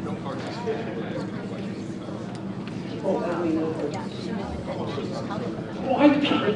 Oh, I mean, oh, I'm tired.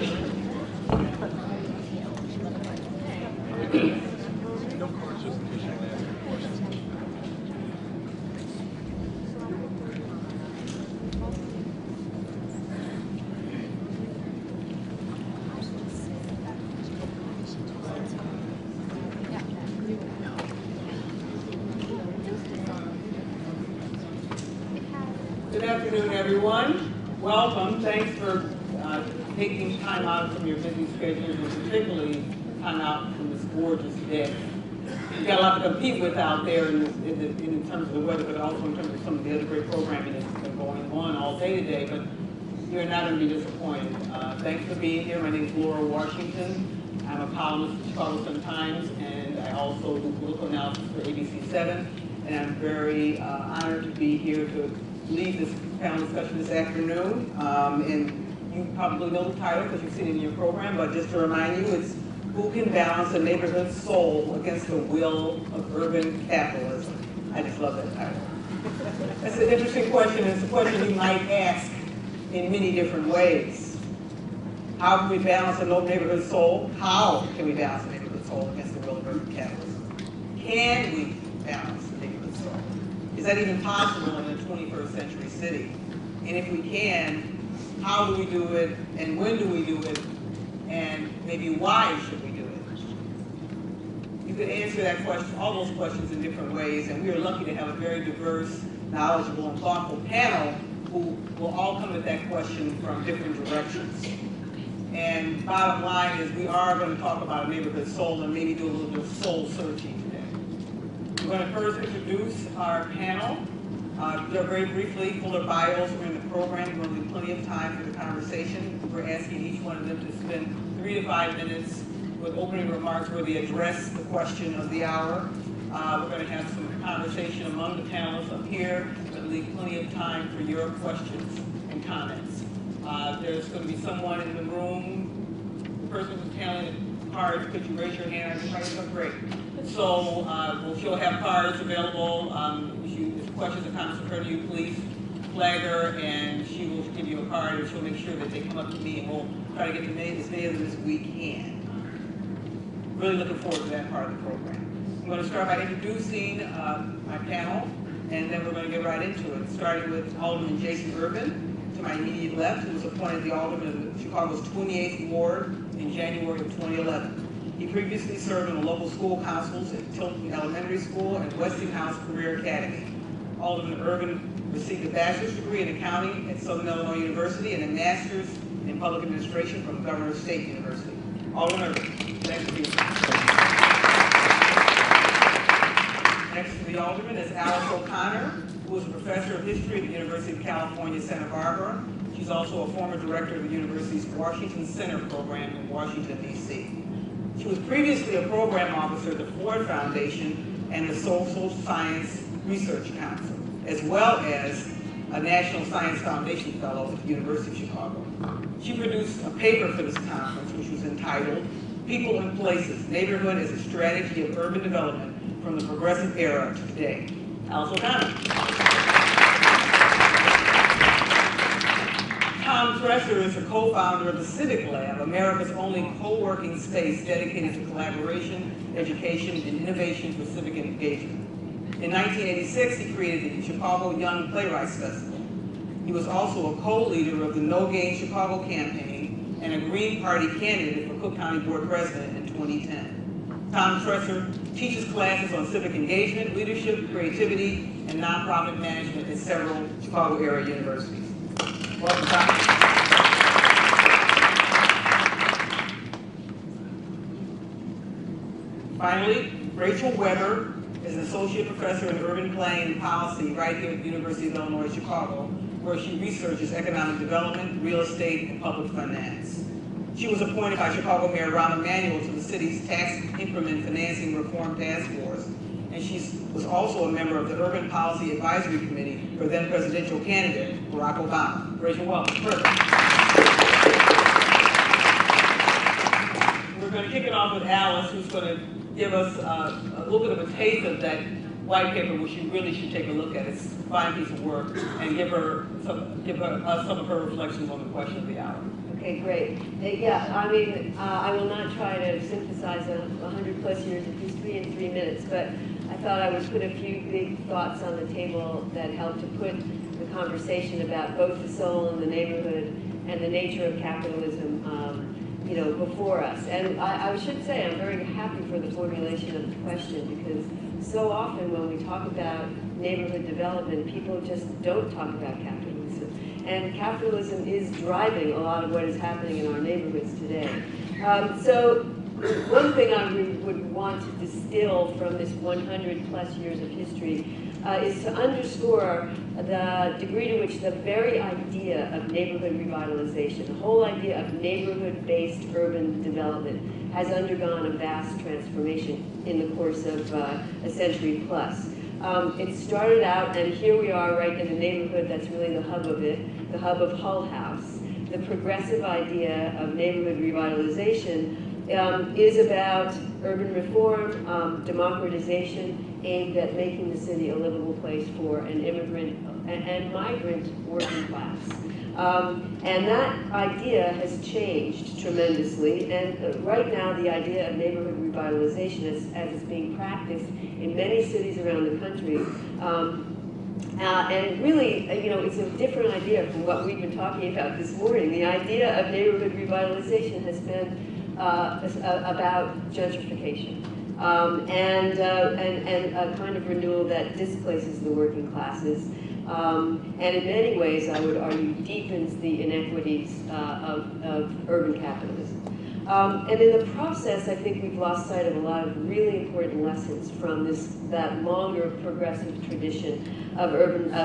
Good afternoon, everyone. Welcome. Thanks for taking time out from your busy schedules, and particularly time out from this gorgeous day. You've got a lot to compete with out there in terms of the weather, but also in terms of some of the other great programming that's been going on all day today. But you're not going to be disappointed. Thanks for being here. My name is Laura Washington. I'm a columnist for Chicago Sun-Times, and I also do political analysis for ABC7. And I'm very honored to be here to lead this panel discussion this afternoon. And you probably know the title because you've seen it in your program, but just to remind you, it's Who Can Balance a Neighborhood Soul Against the Will of Urban Capitalism? I just love that title. That's an interesting question. It's a question you might ask in many different ways. How can we balance a neighborhood soul? How can we balance a neighborhood soul against the will of urban capitalism? Can we balance the neighborhood soul? Is that even possible in a 21st century city? And if we can, how do we do it, and when do we do it, and maybe why should we do it? You could answer that question, all those questions in different ways, and we are lucky to have a very diverse, knowledgeable, and thoughtful panel who will all come at that question from different directions. And bottom line is we are going to talk about a neighborhood soul and maybe do a little bit of soul searching today. I'm going to first introduce our panel. Very briefly, fuller bios are in the program. We're going to leave plenty of time for the conversation. We're asking each one of them to spend 3 to 5 minutes with opening remarks where they address the question of the hour. We're going to have some conversation among the panelists up here, but leave plenty of time for your questions and comments. There's going to be someone in the room, the person who's handling the cards. Could you raise your hand? Great. So she'll have cards available. If questions or comments occur to you, please flag her, and she will give you a card, and she'll make sure that they come up to me, and we'll try to get to as many of them as we can. Really looking forward to that part of the program. I'm going to start by introducing my panel, and then we're going to get right into it, starting with Alderman Jason Urban, to my immediate left, who was appointed the Alderman of Chicago's 28th Ward in January of 2011. He previously served on the local school councils at Tilton Elementary School and Westinghouse Career Academy. Alderman Urban received a bachelor's degree in accounting at Southern Illinois University and a master's in public administration from Governor State University. Alderman Urban, thanks for being here. Next to the Alderman is Alice O'Connor, who is a professor of history at the University of California, Santa Barbara. She's also a former director of the university's Washington Center program in Washington, D.C. She was previously a program officer at the Ford Foundation and the Social Science Research Council, as well as a National Science Foundation Fellow at the University of Chicago. She produced a paper for this conference, which was entitled People and Places, Neighborhood as a Strategy of Urban Development from the Progressive Era to Today. Alice O'Connor. Tom Dresser is the co-founder of the Civic Lab, America's only co-working space dedicated to collaboration, education, and innovation for civic engagement. In 1986, he created the Chicago Young Playwrights Festival. He was also a co-leader of the No Gain Chicago campaign and a Green Party candidate for Cook County Board President in 2010. Tom Dresser teaches classes on civic engagement, leadership, creativity, and nonprofit management at several Chicago area universities. Welcome, Tom. Finally, Rachel Weber is an associate professor in urban planning and policy right here at the University of Illinois, Chicago, where she researches economic development, real estate, and public finance. She was appointed by Chicago Mayor Rahm Emanuel to the city's Tax Increment Financing Reform Task Force, and she was also a member of the Urban Policy Advisory Committee for then presidential candidate Barack Obama. Rachel, welcome. Perfect. We're going to kick it off with Alice, who's going to give us a little bit of a taste of that white paper, which you really should take a look at. It's a fine piece of work, and give us some of her reflections on the question of the hour. Okay, great. Yeah, I mean, I will not try to synthesize 100+ years of history in 3 minutes, but I thought I would put a few big thoughts on the table that help to put the conversation about both the soul and the neighborhood and the nature of capitalism, you know, before us. And I should say I'm very happy for the formulation of the question, because so often when we talk about neighborhood development, people just don't talk about capitalism. And capitalism is driving a lot of what is happening in our neighborhoods today. So one thing I would want to distill from this 100+ years of history is to underscore the degree to which the very idea of neighborhood revitalization, the whole idea of neighborhood-based urban development, has undergone a vast transformation in the course of a century plus. It started out, and here we are right in the neighborhood that's really the hub of it, the hub of Hull House. The progressive idea of neighborhood revitalization is about urban reform, democratization, aimed at making the city a livable place for an immigrant and migrant working class. And that idea has changed tremendously, and right now the idea of neighborhood revitalization as it's being practiced in many cities around the country, and really, you know, it's a different idea from what we've been talking about this morning. The idea of neighborhood revitalization has been about gentrification and a kind of renewal that displaces the working classes. And in many ways, I would argue, deepens the inequities of urban capitalism. And in the process, I think we've lost sight of a lot of really important lessons from that longer progressive tradition of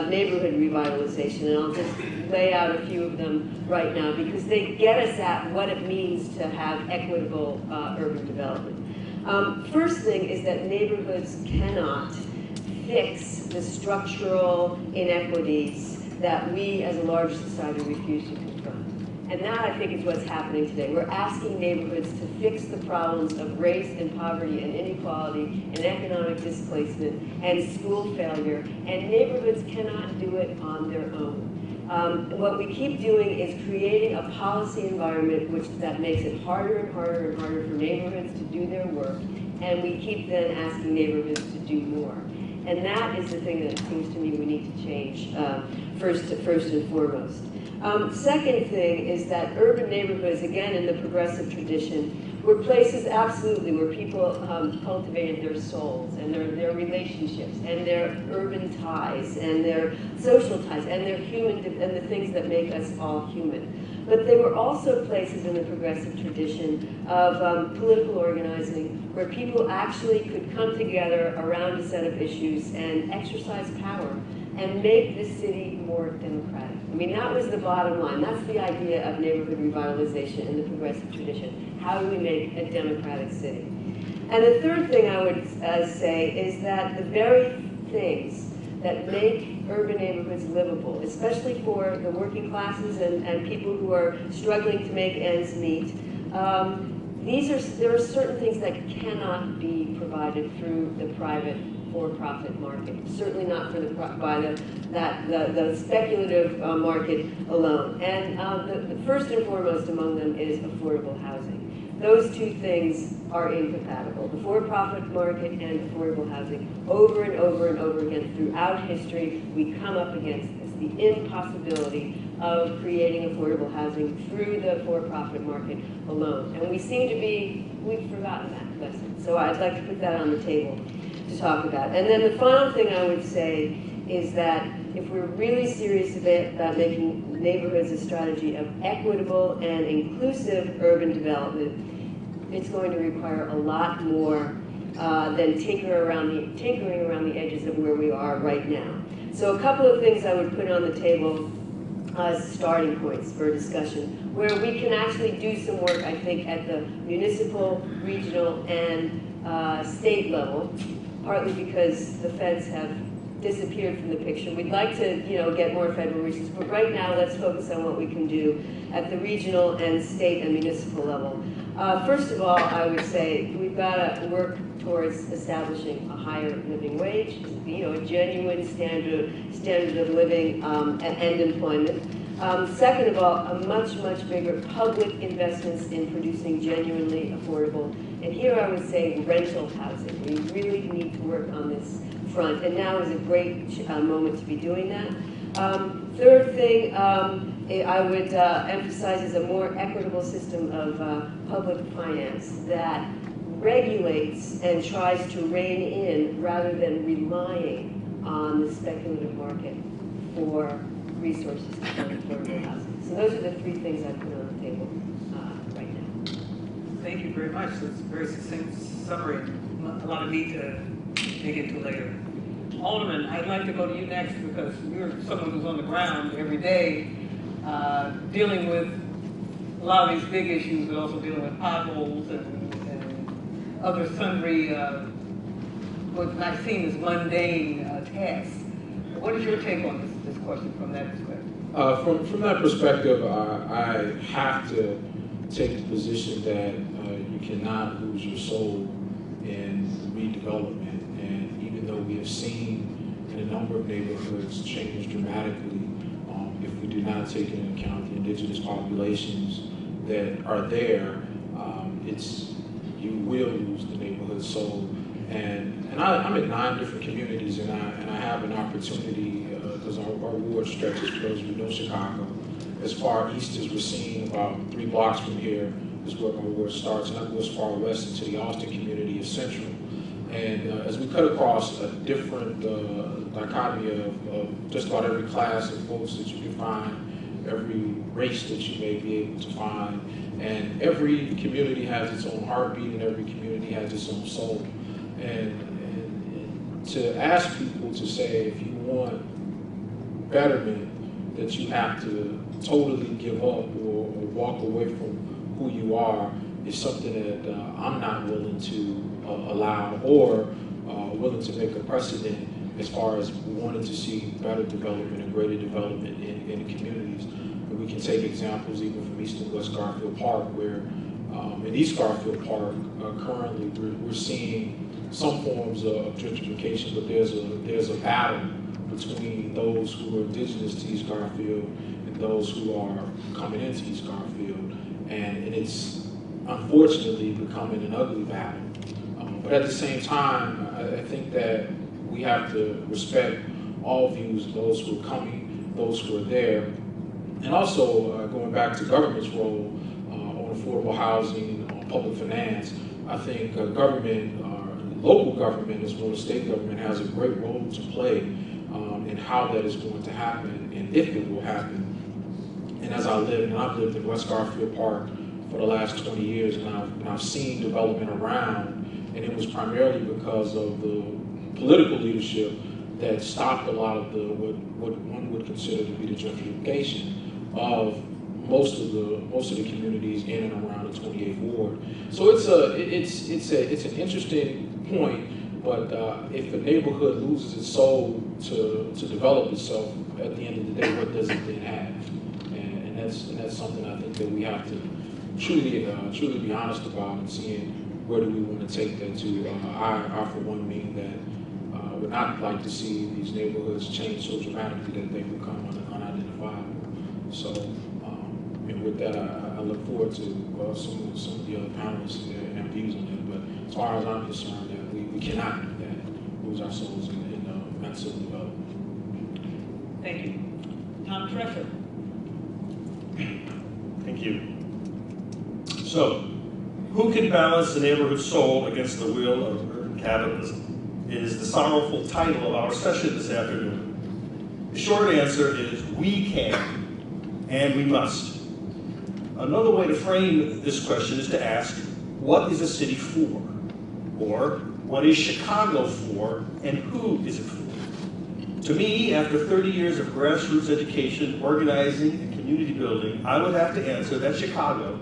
neighborhood revitalization. And I'll just lay out a few of them right now, because they get us at what it means to have equitable urban development. First thing is that neighborhoods cannot fix the structural inequities that we as a large society refuse to confront. And that, I think, is what's happening today. We're asking neighborhoods to fix the problems of race and poverty and inequality and economic displacement and school failure, and neighborhoods cannot do it on their own. What we keep doing is creating a policy environment that makes it harder and harder and harder for neighborhoods to do their work, and we keep then asking neighborhoods to do more. And that is the thing that it seems to me we need to change first and foremost. Second thing is that urban neighborhoods, again in the progressive tradition, were places absolutely where people cultivated their souls and their relationships and their urban ties and their social ties and their human and the things that make us all human. But they were also places in the progressive tradition of political organizing where people actually could come together around a set of issues and exercise power and make the city more democratic. I mean, that was the bottom line. That's the idea of neighborhood revitalization in the progressive tradition. How do we make a democratic city? And the third thing I would say is that the very things that make urban neighborhoods livable, especially for the working classes and people who are struggling to make ends meet, there are certain things that cannot be provided through the private for-profit market. Certainly not by the speculative market alone. And the first and foremost among them is affordable housing. Those two things are incompatible. The for-profit market and affordable housing. Over and over and over again throughout history, we come up against this, the impossibility of creating affordable housing through the for-profit market alone. And we've forgotten that lesson. So I'd like to put that on the table to talk about. And then the final thing I would say is that if we're really serious about making neighborhoods a strategy of equitable and inclusive urban development, it's going to require a lot more than tinkering around the edges of where we are right now. So a couple of things I would put on the table as starting points for discussion, where we can actually do some work, I think, at the municipal, regional, and state level, partly because the feds have disappeared from the picture. We'd like to, get more federal resources, but right now let's focus on what we can do at the regional and state and municipal level. First of all, I would say we've got to work towards establishing a higher living wage, a genuine standard of living and employment. Second of all, a much, much bigger public investments in producing genuinely affordable, and here I would say rental housing. We really need to work on this front, and now is a great moment to be doing that. Third thing I would emphasize is a more equitable system of public finance that regulates and tries to rein in rather than relying on the speculative market for resources to fund affordable housing. So those are the three things I put on the table right now. Thank you very much. That's a very succinct summary. A lot of meat to dig into later. Alderman, I'd like to go to you next because you're someone who's on the ground every day dealing with a lot of these big issues, but also dealing with potholes and other sundry, what I've seen as mundane tasks. What is your take on this question from that perspective? From that perspective, I have to take the position that you cannot lose your soul in redevelopment. And even though we have seen in a number of neighborhoods change dramatically, if we do not take into account the indigenous populations that are there, you will lose the neighborhood soul. And I'm in 9 different communities, and I have an opportunity because our ward stretches, for those of you who know Chicago, as far east as we're seeing, about 3 blocks from here is where my ward starts, and I go as far west into the Austin community of Central. And as we cut across a different dichotomy of just about every class of folks that you can find, every race that you may be able to find, and every community has its own heartbeat, and every community has its own soul. And to ask people to say, if you want betterment, that you have to totally give up or walk away from who you are is something that I'm not willing to allow or willing to make a precedent as far as wanting to see better development and greater development in the communities. And we can take examples even from East and West Garfield Park, where in East Garfield Park currently we're seeing some forms of gentrification, but there's a battle between those who are indigenous to East Garfield and those who are coming into East Garfield, and it's unfortunately becoming an ugly battle. But at the same time, I think that we have to respect all views, those who are coming, those who are there, and also going back to government's role on affordable housing, on public finance. I think government, local government as well as state government, has a great role to play in how that is going to happen and if it will happen. And as I've lived in West Garfield Park for the last 20 years, and I've seen development around, and it was primarily because of the political leadership that stopped a lot of what one would consider to be the gentrification of most of the communities in and around the 28th ward. So it's an interesting point, but if a neighborhood loses its soul to develop itself, at the end of the day, what does it then have? And that's something I think that we have to truly be honest about, and seeing where do we want to take that to. I for one, mean that would not like to see these neighborhoods change so dramatically that they become unidentifiable. So, and with that, I look forward to some of the other panelists and their views on it. But as far as I'm concerned, that we cannot do that, lose our souls in massive development. Thank you. Tom Tresser. Thank you. So, who can balance the neighborhood soul against the will of urban capitalism is the sorrowful title of our session this afternoon. The short answer is we can and we must. Another way to frame this question is to ask, what is a city for? Or, what is Chicago for, and who is it for? To me, after 30 years of grassroots education, organizing, and community building, I would have to answer that Chicago,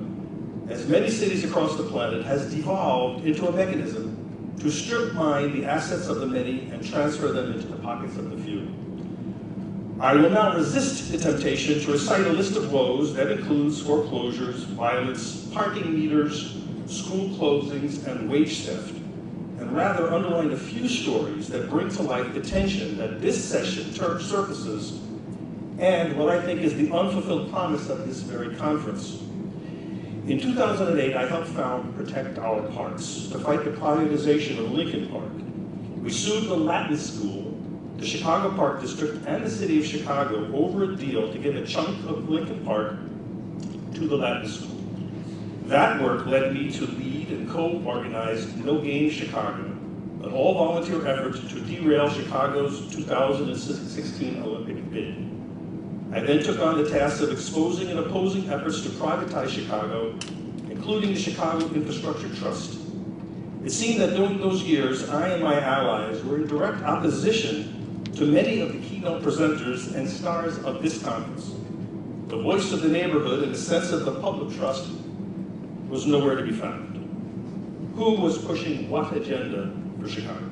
as many cities across the planet, has devolved into a mechanism to strip mine the assets of the many and transfer them into the pockets of the few. I will now resist the temptation to recite a list of woes that includes foreclosures, violence, parking meters, school closings, and wage theft, and rather underline a few stories that bring to light the tension that this session surfaces and what I think is the unfulfilled promise of this very conference. In 2008, I helped found Protect Our Parks to fight the privatization of Lincoln Park. We sued the Latin School, the Chicago Park District, and the city of Chicago over a deal to give a chunk of Lincoln Park to the Latin School. That work led me to lead and co-organize No Game Chicago, an all-volunteer effort to derail Chicago's 2016 Olympic bid. I then took on the task of exposing and opposing efforts to privatize Chicago, including the Chicago Infrastructure Trust. It seemed that during those years, I and my allies were in direct opposition to many of the keynote presenters and stars of this conference. The voice of the neighborhood and the sense of the public trust was nowhere to be found. Who was pushing what agenda for Chicago?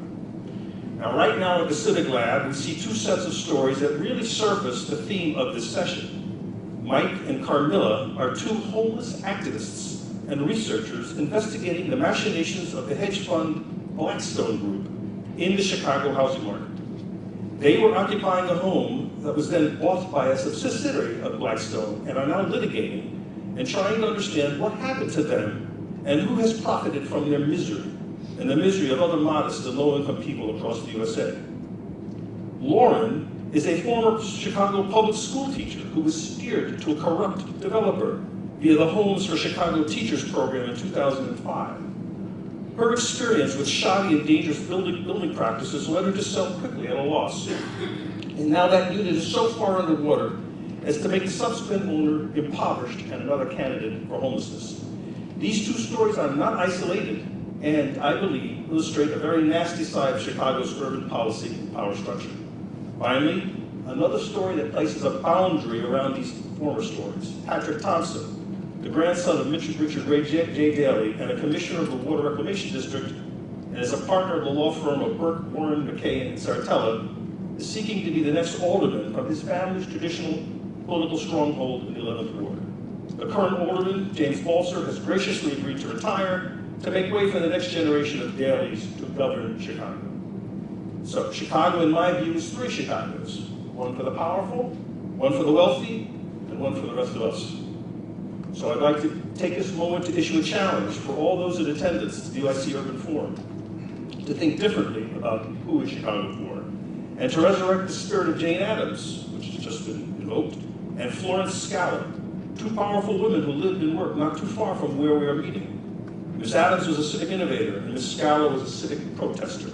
Now, right now at the Civic Lab, we see two sets of stories that really surface the theme of this session. Mike and Carmilla are two homeless activists and researchers investigating the machinations of the hedge fund Blackstone Group in the Chicago housing market. They were occupying a home that was then bought by a subsidiary of Blackstone and are now litigating and trying to understand what happened to them and who has profited from their misery and the misery of other modest and low-income people across the USA. Lauren is a former Chicago public school teacher who was steered to a corrupt developer via the Homes for Chicago Teachers program in 2005. Her experience with shoddy and dangerous building practices led her to sell quickly at a loss. And now that unit is so far underwater as to make the subsequent owner impoverished and another candidate for homelessness. These two stories are not isolated, and I believe illustrate a very nasty side of Chicago's urban policy and power structure. Finally, another story that places a boundary around these former stories. Patrick Thompson, the grandson of Richard Ray J. Daley and a commissioner of the Water Reclamation District, and as a partner of the law firm of Burke, Warren, McKay, and Sartella, is seeking to be the next alderman from his family's traditional political stronghold in the 11th Ward. The current alderman, James Balser, has graciously agreed to retire to make way for the next generation of Daleys to govern Chicago. So Chicago, in my view, is three Chicagos. One for the powerful, one for the wealthy, and one for the rest of us. So I'd like to take this moment to issue a challenge for all those in attendance to the UIC Urban Forum to think differently about who is Chicago for, and to resurrect the spirit of Jane Addams, which has just been invoked, and Florence Scala, two powerful women who lived and worked not too far from where we are meeting. Ms. Addams was a civic innovator, and Ms. Scala was a civic protester.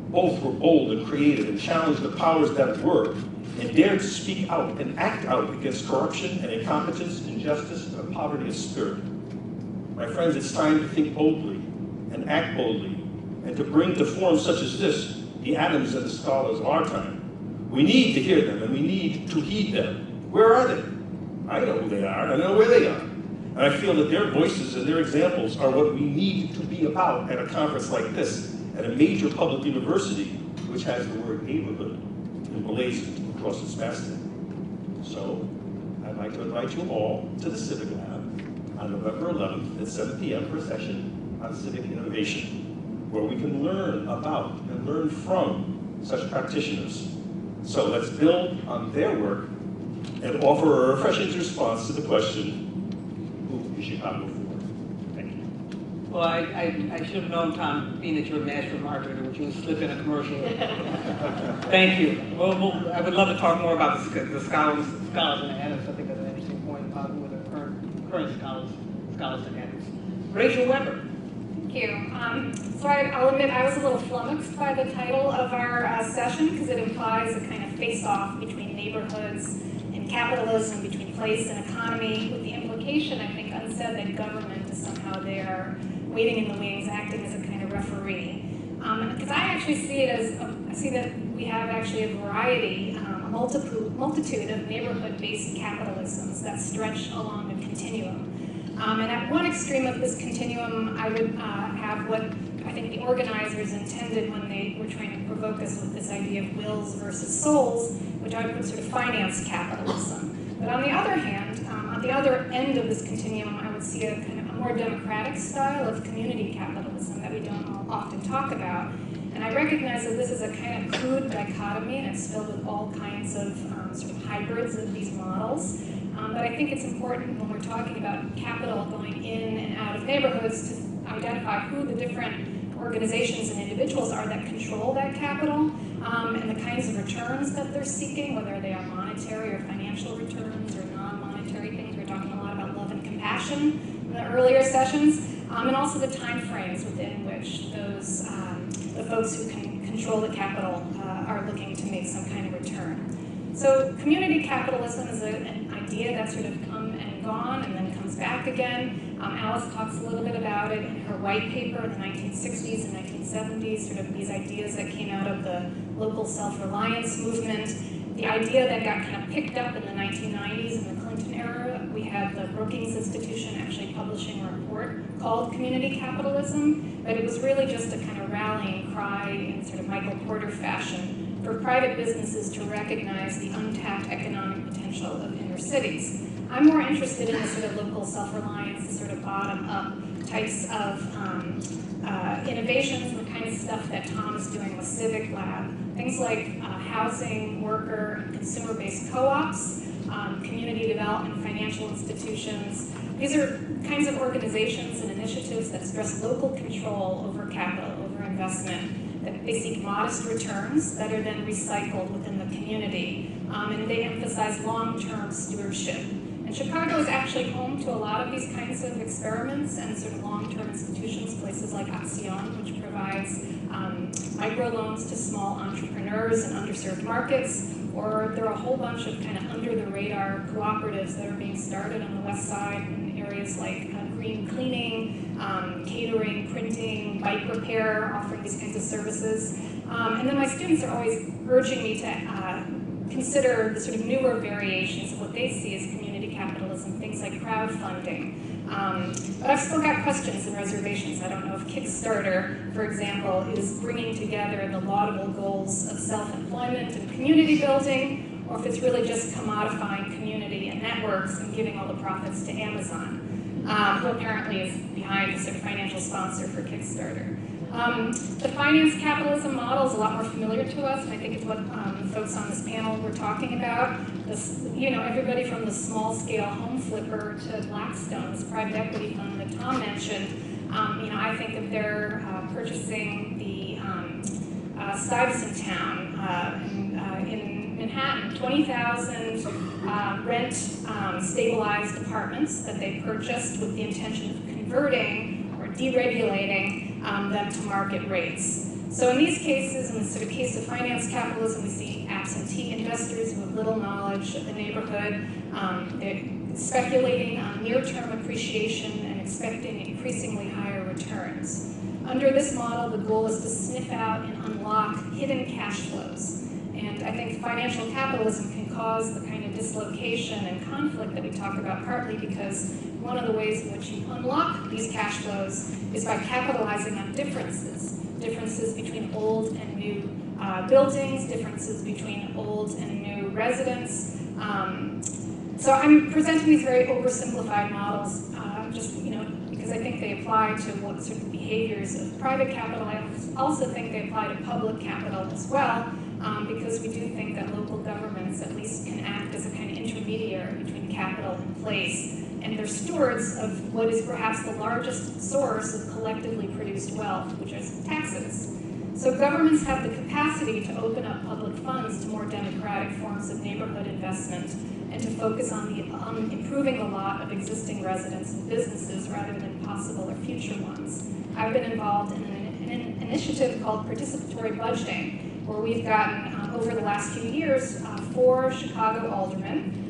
Both were bold and creative and challenged the powers that were, and dared to speak out and act out against corruption and incompetence, injustice, and poverty of spirit. My friends, it's time to think boldly and act boldly, and to bring to forums such as this the Addams and the Scalas of our time. We need to hear them, and we need to heed them. Where are they? I know who they are, I know where they are. And I feel that their voices and their examples are what we need to be about at a conference like this, at a major public university, which has the word neighborhood emblazoned across its masthead. So, I'd like to invite you all to the Civic Lab on November 11th at 7 p.m. for a session on civic innovation, where we can learn about and learn from such practitioners. So let's build on their work and offer a refreshing response to the question, who is Chicago for? Thank you. Well, I should have known, Tom, being that you're a master marketer, which you would slip in a commercial. Thank you. Well, I would love to talk more about the scholars and Addams. I think that's an interesting point about who are the current scholars and Addams. Rachel Weber. Thank you. So I'll admit I was a little flummoxed by the title of our session because it implies a kind of face-off between neighborhoods and capitalism, between place and economy, with the implication, I think, unsaid that government is somehow there, waiting in the wings, acting as a kind of referee. Because I actually see it as, I see that we have actually a variety, a multitude of neighborhood-based capitalisms that stretch along a continuum. And at one extreme of this continuum, I would have what I think the organizers intended when they were trying to provoke us with this idea of wills versus souls, which I would put sort of finance capitalism. But on the other hand, on the other end of this continuum, I would see a kind of a more democratic style of community capitalism that we don't often talk about. And I recognize that this is a kind of crude dichotomy, and it's filled with all kinds of sort of hybrids of these models. But I think it's important when we're talking about capital going in and out of neighborhoods to identify who the different organizations and individuals are that control that capital, and the kinds of returns that they're seeking, whether they are monetary or financial returns or non-monetary things. We're talking a lot about love and compassion in the earlier sessions, and also the time frames within which those the folks who can control the capital are looking to make some kind of return. So community capitalism is an idea that's sort of come and gone and then comes back again. Alice talks a little bit about it in her white paper in the 1960s and 1970s, sort of these ideas that came out of the local self-reliance movement. The idea that got kind of picked up in the 1990s in the Clinton era. We had the Brookings Institution actually publishing a report called Community Capitalism, but it was really just a kind of rallying cry in sort of Michael Porter fashion for private businesses to recognize the untapped economic potential of inner cities. I'm more interested in the sort of local self-reliance, the sort of bottom-up types of innovations, and the kind of stuff that Tom is doing with Civic Lab. Things like housing, worker, and consumer-based co-ops, community development, financial institutions. These are kinds of organizations and initiatives that stress local control over capital, over investment, that they seek modest returns that are then recycled within the community, and they emphasize long-term stewardship. And Chicago is actually home to a lot of these kinds of experiments and sort of long-term institutions, places like Acción, which provides microloans to small entrepreneurs in underserved markets, or there are a whole bunch of kind of under-the-radar cooperatives that are being started on the west side in areas like green cleaning, catering, printing, bike repair, offering these kinds of services. And then my students are always urging me to consider the sort of newer variations of what they see as community capitalism, things like crowdfunding. But I've still got questions and reservations. I don't know if Kickstarter, for example, is bringing together the laudable goals of self-employment and community building, or if it's really just commodifying community and networks and giving all the profits to Amazon, who apparently is behind the sort of financial sponsor for Kickstarter. The finance capitalism model is a lot more familiar to us, and I think it's what folks on this panel were talking about. This, you know, everybody from the small-scale home flipper to Blackstone, this private equity fund that Tom mentioned. You know, I think that they're purchasing the Stuyvesant Town in Manhattan, 20,000 rent stabilized apartments that they purchased with the intention of converting or deregulating them to market rates. So in these cases, in the sort of case of finance capitalism, we see absentee investors who have little knowledge of the neighborhood. They're speculating on near-term appreciation and expecting increasingly higher returns. Under this model, the goal is to sniff out and unlock hidden cash flows. And I think financial capitalism can cause the kind of dislocation and conflict that we talk about, partly because one of the ways in which you unlock these cash flows is by capitalizing on differences between old and new buildings, differences between old and new residents. So I'm presenting these very oversimplified models, just, you know, because I think they apply to what sort of behaviors of private capital. I also think they apply to public capital as well, because we do think that local governments at least can act as a kind of intermediary between capital and place, and they're stewards of what is perhaps the largest source of collectively produced wealth, which is taxes. So governments have the capacity to open up public funds to more democratic forms of neighborhood investment and to focus on improving the lot of existing residents and businesses rather than possible or future ones. I've been involved in an initiative called participatory budgeting, where we've gotten, over the last few years, 4 Chicago aldermen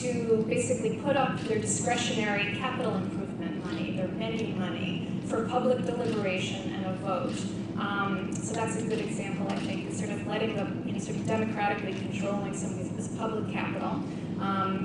to basically put up their discretionary capital improvement money, their menu money, for public deliberation and a vote. So that's a good example, I think, of sort of letting the, you know, sort of democratically controlling some of this public capital.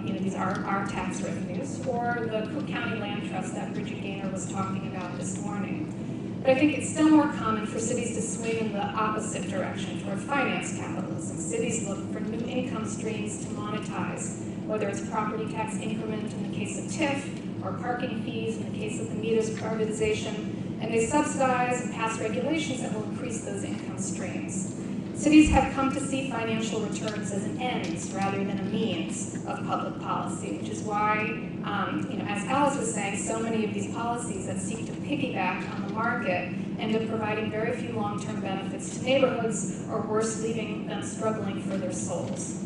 You know, these are our tax revenues, or the Cook County Land Trust that Bridget Gaynor was talking about this morning. But I think it's still more common for cities to swing in the opposite direction towards finance capitalism. Cities look for new income streams to monetize, whether it's property tax increment in the case of TIF, or parking fees in the case of the meters privatization, and they subsidize and pass regulations that will increase those income streams. Cities have come to see financial returns as an end rather than a means of public policy, which is why, as Alice was saying, so many of these policies that seek to piggyback on the market end up providing very few long-term benefits to neighborhoods, or worse, leaving them struggling for their souls.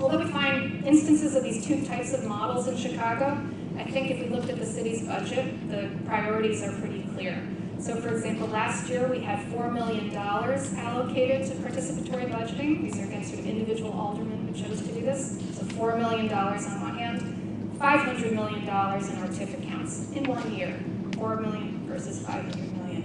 Although we find instances of these two types of models in Chicago, I think if we looked at the city's budget, the priorities are pretty clear. So for example, last year we had $4 million allocated to participatory budgeting. These are, again, sort of individual aldermen who chose to do this. So $4 million on one hand, $500 million in our TIF accounts in 1 year. 4 million versus 500 million.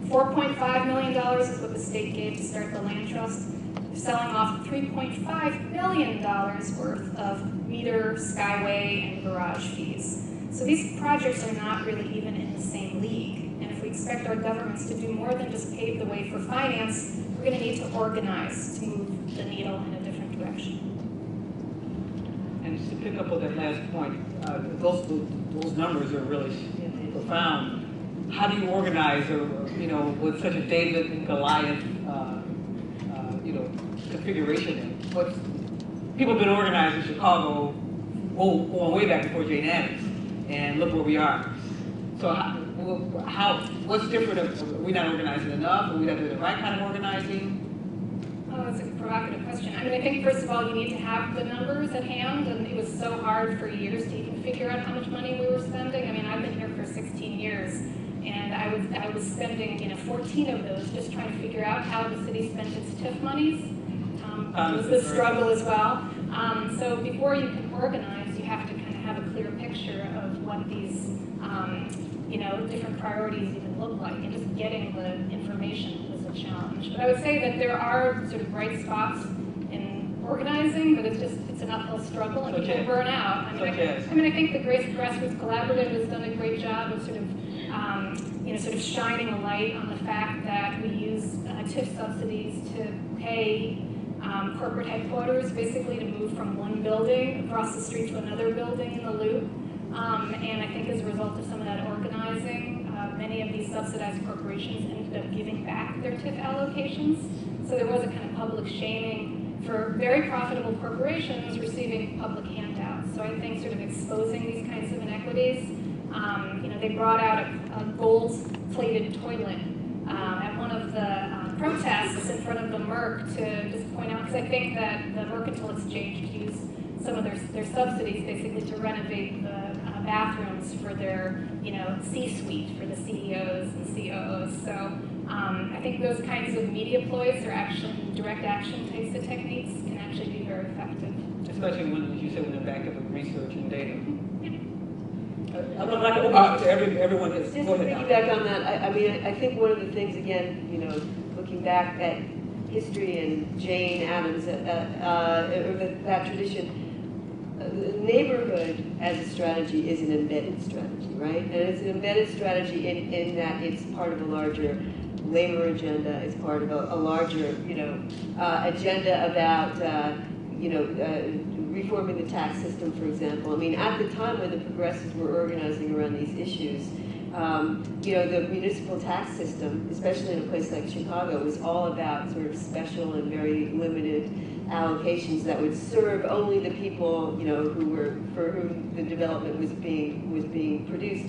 $4.5 million is what the state gave to start the land trust, selling off $3.5 million worth of meter, skyway, and garage fees. So these projects are not really even in the same league. And if we expect our governments to do more than just pave the way for finance, we're going to need to organize to move the needle in a different direction. And just to pick up on that last point, those numbers are really profound. How do you organize, with such a David and Goliath, configuration? People have been organized in Chicago going way back before Jane Addams, and look where we are. So what's different? Are we not organizing enough? Are we not doing the right kind of organizing? Oh, that's a provocative question. I mean, I think first of all, you need to have the numbers at hand, and it was so hard for years to even figure out how much money we were spending. I mean, I've been here for 16 years, and I was spending 14 of those just trying to figure out how the city spent its TIF monies. It was a struggle as well. So before you can organize, you have to kind of have a clear picture of what these different priorities even look like, and just getting the information was a challenge. But I would say that there are sort of bright spots in organizing, but it's an uphill struggle, and people burn out. I mean, I think the Grassroots Collaborative has done a great job of sort of shining a light on the fact that we use TIF subsidies to pay corporate headquarters, basically to move from one building across the street to another building in the loop. And I think as a result of some of that organizing, many of these subsidized corporations ended up giving back their TIF allocations. So there was a kind of public shaming for very profitable corporations receiving public handouts. So I think sort of exposing these kinds of inequities, they brought out a gold-plated toilet at one of the protests in front of the Merck to just point out, because I think that the Mercantile Exchange used some of their subsidies basically to renovate the bathrooms for their C-suite for the CEOs and COOs. So I think those kinds of media ploys or direct action types of techniques can actually be very effective. Especially when you say when they're backed up with research and data. I would like to open up to everyone. Just to piggyback on that, I think one of the things, again, looking back at history and Jane Addams, that tradition, the neighborhood as a strategy is an embedded strategy, right? And it's an embedded strategy in that it's part of a larger labor agenda, it's part of a larger, agenda about, reforming the tax system, for example. I mean, at the time when the progressives were organizing around these issues, the municipal tax system, especially in a place like Chicago, was all about sort of special and very limited allocations that would serve only the people, for whom the development was being produced.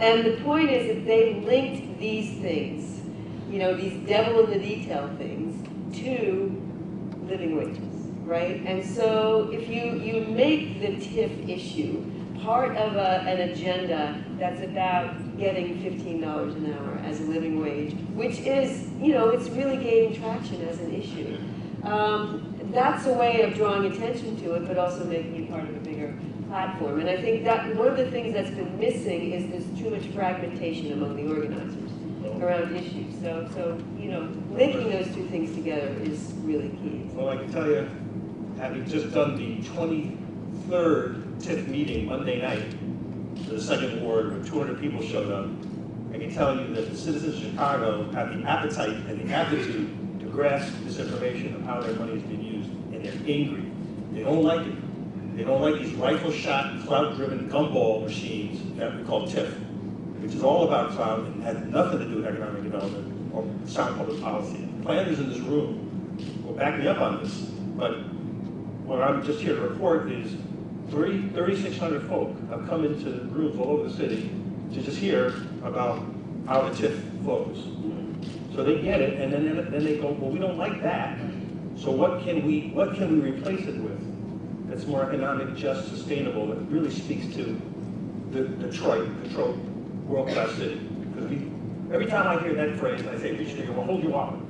And the point is that they linked these things, these devil in the detail things, to living wages. Right? And so if you make the TIF issue part of an agenda that's about getting $15 an hour as a living wage, which is, it's really gaining traction as an issue. That's a way of drawing attention to it, but also making it part of a bigger platform. And I think that one of the things that's been missing is there's too much fragmentation among the organizers around issues. So linking those two things together is really key. Well, I can tell you, having just done the 23rd TIF meeting Monday night for the second ward, where 200 people showed up, I can tell you that the citizens of Chicago have the appetite and the aptitude to grasp this information of how their money is being used, and they're angry. They don't like it. They don't like these rifle-shot, cloud-driven gumball machines that we call TIF, which is all about cloud and has nothing to do with economic development or sound public policy. Planners in this room will back me up on this, but what I'm just here to report is 3,600 folk have come into rooms all over the city to just hear about how the TIF flows. So they get it, and then they go, well, we don't like that. So what can we replace it with that's more economic, just, sustainable, that really speaks to the Detroit world-class city? Because every time I hear that phrase, I say, Richard, well, hold your wallet.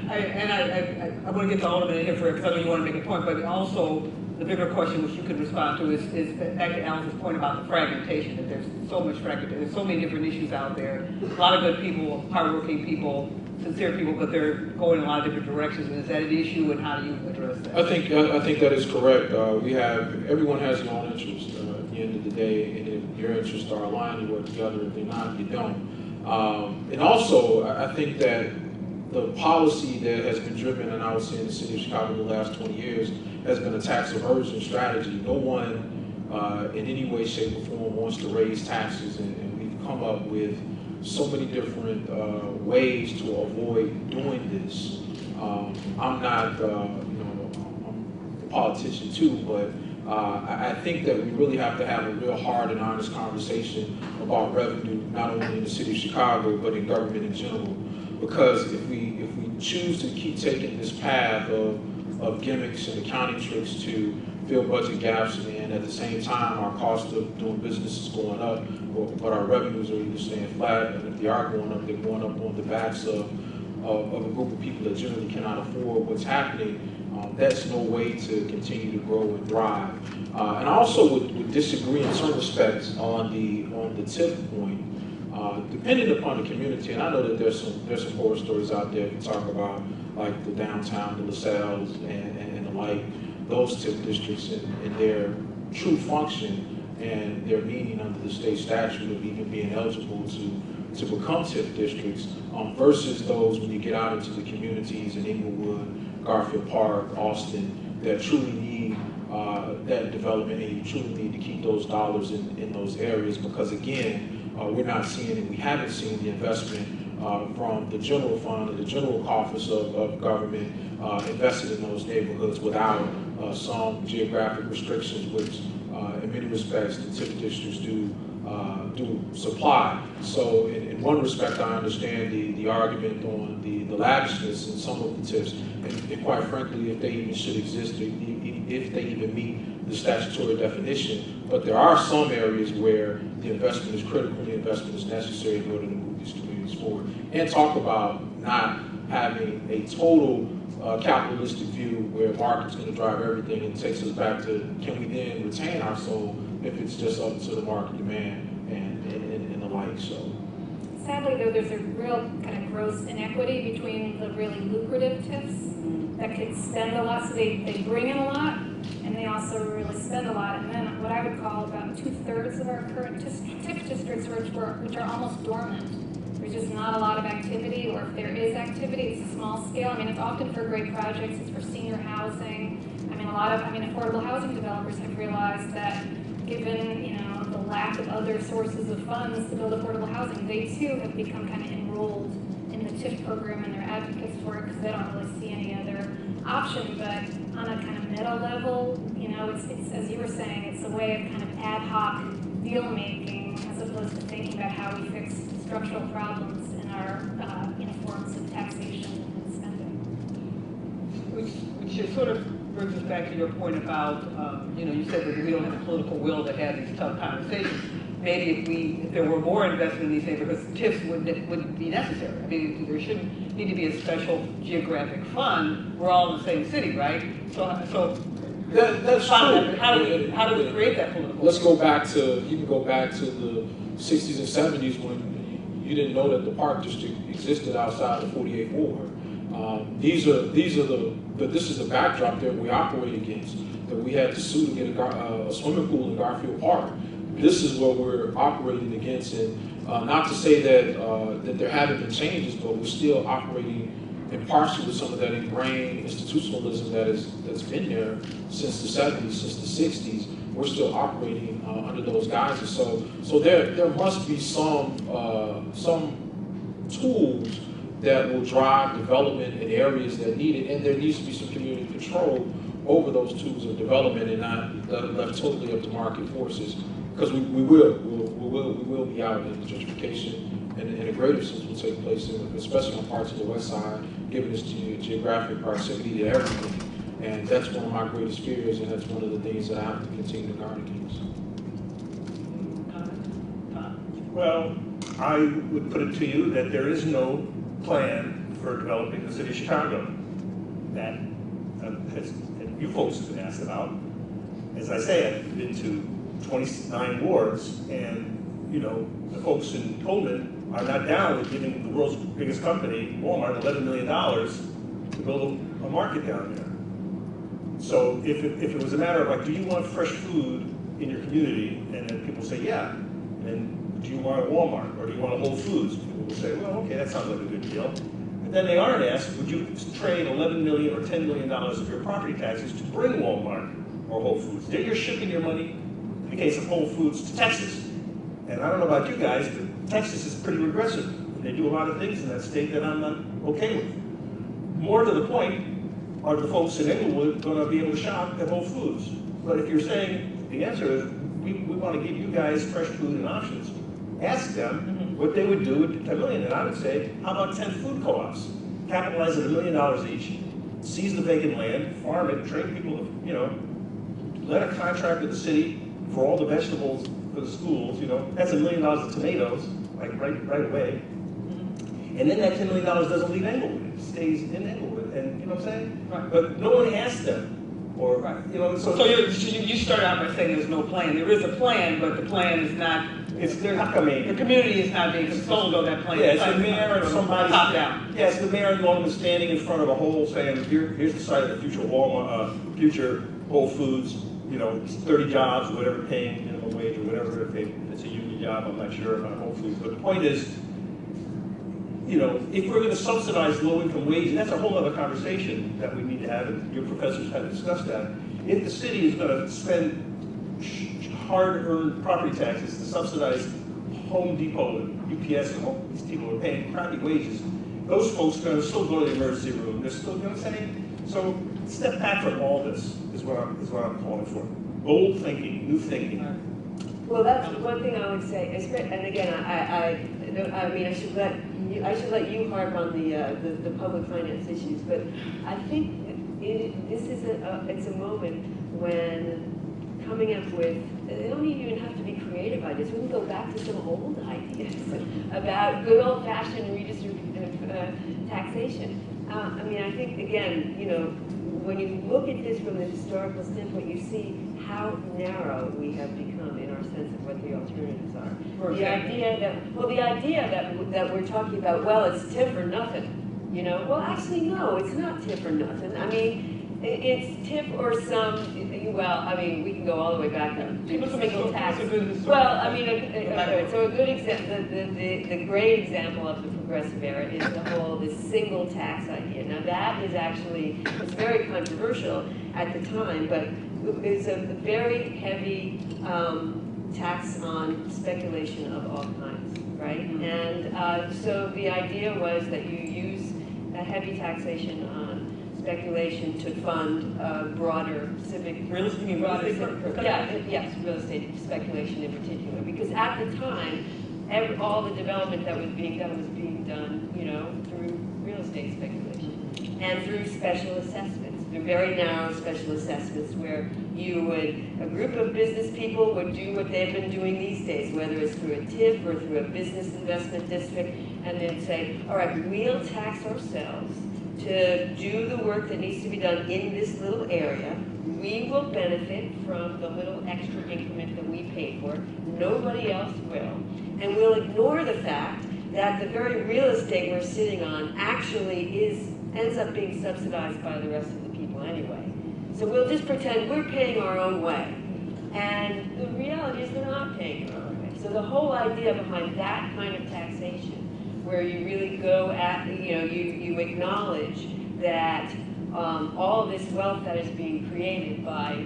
I want to get to all of it in here because I know you want to make a point, but also the bigger question which you could respond to is back to Alice's point about the fragmentation, that there's so much fragmentation, there's so many different issues out there, a lot of good people, hardworking people, sincere people, but they're going in a lot of different directions. And is that an issue, and how do you address that? I think that is correct. Everyone has their own interests at the end of the day, and if your interests are aligned, you work together. If they're not, you don't. And also, I think that the policy that has been driven, and I would say in the city of Chicago in the last 20 years, has been a tax aversion strategy. No one in any way, shape, or form wants to raise taxes, and we've come up with so many different ways to avoid doing this. I'm not, I'm a politician too, but I think that we really have to have a real hard and honest conversation about revenue, not only in the city of Chicago, but in government in general. Because if we choose to keep taking this path of gimmicks and accounting tricks to fill budget gaps, and at the same time our cost of doing business is going up, but our revenues are either staying flat, and if they are going up, they're going up on the backs of a group of people that generally cannot afford what's happening. That's no way to continue to grow and thrive. And I also would disagree in some respects on the TIF point. Depending upon the community, and I know that there's some horror stories out there. If you talk about like the downtown, the LaSalle's, and the like, those TIF districts and their true function and their meaning under the state statute of even being eligible to become TIF districts, versus those when you get out into the communities in Inglewood, Garfield Park, Austin, that truly need that development, and you truly need to keep those dollars in those areas, because again, we're not seeing, and we haven't seen the investment from the general fund or the general coffers of government invested in those neighborhoods without some geographic restrictions, which in many respects the TIF districts do supply. So in one respect, I understand the argument on the lavishness in some of the TIFs, and quite frankly, if they even should exist, if they even meet the statutory definition. But there are some areas where the investment is critical, the investment is necessary in order to move these communities forward. And talk about not having a total capitalistic view where market's going to drive everything, and takes us back to, can we then retain our soul if it's just up to the market demand and the like. So sadly, though, there's a real kind of gross inequity between the really lucrative TIFs that could spend a lot, so they bring in a lot, and they also really spend a lot. And then what I would call about 2/3 of our current TIF districts, which are almost dormant. There's just not a lot of activity, or if there is activity, it's small scale. I mean, it's often for great projects, it's for senior housing. I mean, affordable housing developers have realized that given, the lack of other sources of funds to build affordable housing, they too have become kind of enrolled in the TIF program, and they're advocates for it because they don't really see any other option. But on a kind of meta level, it's as you were saying, it's a way of kind of ad hoc deal making as opposed to thinking about how we fix structural problems in our forms of taxation and spending. Which sort of brings us back to your point about, you said that we don't have the political will to have these tough conversations. Maybe if there were more investment in these neighborhoods, TIFs wouldn't be necessary. I mean, there shouldn't need to be a special geographic fund. We're all in the same city, right? So that's true. How do we create that political? Let's go back to the 60s and 70s when you didn't know that the Park District existed outside the 48th Ward. This is the backdrop that we operate against, that we had to sue to get a swimming pool in Garfield Park. This is what we're operating against, and Not to say that there haven't been changes, but we're still operating in partial with some of that ingrained institutionalism that's been there since the 70s, since the 60s. We're still operating under those guises. So there must be some tools that will drive development in areas that need it, and there needs to be some community control over those tools of development and not left totally up to market forces. Because we will be out in gentrification, and a greater sense will take place, especially on parts of the West Side, given its geographic proximity to everything. And that's one of my greatest fears, and that's one of the things that I have to continue to guard against. Well, I would put it to you that there is no plan for developing the city of Chicago that you folks have been asked about. As I say, I've been to 29 wards, and the folks in Pullman are not down with giving the world's biggest company, Walmart, $11 million to build a market down there. So if it was a matter of like, do you want fresh food in your community? And then people say, yeah. And do you want a Walmart or do you want a Whole Foods? People will say, well, okay, that sounds like a good deal. And then they aren't asked, would you trade $11 million or $10 million of your property taxes to bring Walmart or Whole Foods? Then you're shipping your money, in the case of Whole Foods, to Texas. And I don't know about you guys, but Texas is pretty regressive. And they do a lot of things in that state that I'm not okay with. More to the point, are the folks in Englewood going to be able to shop at Whole Foods? But if you're saying, the answer is, we want to give you guys fresh food and options. Ask them what they would do with $10 million. And I would say, how about 10 food co-ops? Capitalize at $1 million each, seize the vacant land, farm it, train people, let a contract with the city for all the vegetables for the schools, that's $1 million of tomatoes, like right away. And then that $10 million doesn't leave Englewood, it stays in Englewood, and you know what I'm saying? Right. But no one asked them. Or, So you start out by saying there's no plan. There is a plan, but the plan is not, the community is not being controlled of that plan. Yeah, it's the mayor and somebody. Top down. Yeah, it's the mayor and one of them standing in front of a hole saying, here's the site of the future Walmart, future Whole Foods, 30 jobs, whatever, paying minimum wage or whatever, if it's a union job, I'm not sure about Whole Foods. But the point is, if we're going to subsidize low-income wages, that's a whole other conversation that we need to have, and your professors have discussed that. If the city is going to spend hard-earned property taxes to subsidize Home Depot and UPS, and these people are paying crappy wages, those folks are going to still go to the emergency room. They're still, what I'm saying? So step back from all this is what I'm calling for. Bold thinking, new thinking. Well, that's one thing I would say. And again, I mean, I should let you harp on the public finance issues, but I think this is it's a moment when coming up with, they don't even have to be creative ideas. We can go back to some old ideas about good old-fashioned redistributive taxation. I mean, I think again, when you look at this from the historical standpoint, you see how narrow we have become in our sense of what the alternatives are. The idea that we're talking about, well, it's TIF or nothing, well, actually, no, it's not TIF or nothing. I mean, it's TIF or some, well, I mean, we can go all the way back to single tax. Well, I mean, so a good example, the great example of the progressive era is this single tax idea. Now that is actually, it's very controversial at the time, but it's a very heavy tax on speculation of all kinds, right? And so the idea was that you use a heavy taxation on speculation to fund broader civic, real estate speculation in particular. Because at the time, all the development that was being done through real estate speculation and through special assessments. They're very narrow special assessments where a group of business people would do what they've been doing these days, whether it's through a TIF or through a business investment district, and then say, all right, we'll tax ourselves to do the work that needs to be done in this little area. We will benefit from the little extra increment that we pay for. Nobody else will. And we'll ignore the fact that the very real estate we're sitting on actually ends up being subsidized by the rest of the people anyway. So we'll just pretend we're paying our own way. And the reality is we're not paying our own way. So the whole idea behind that kind of taxation, where you really go at, you acknowledge that all of this wealth that is being created by,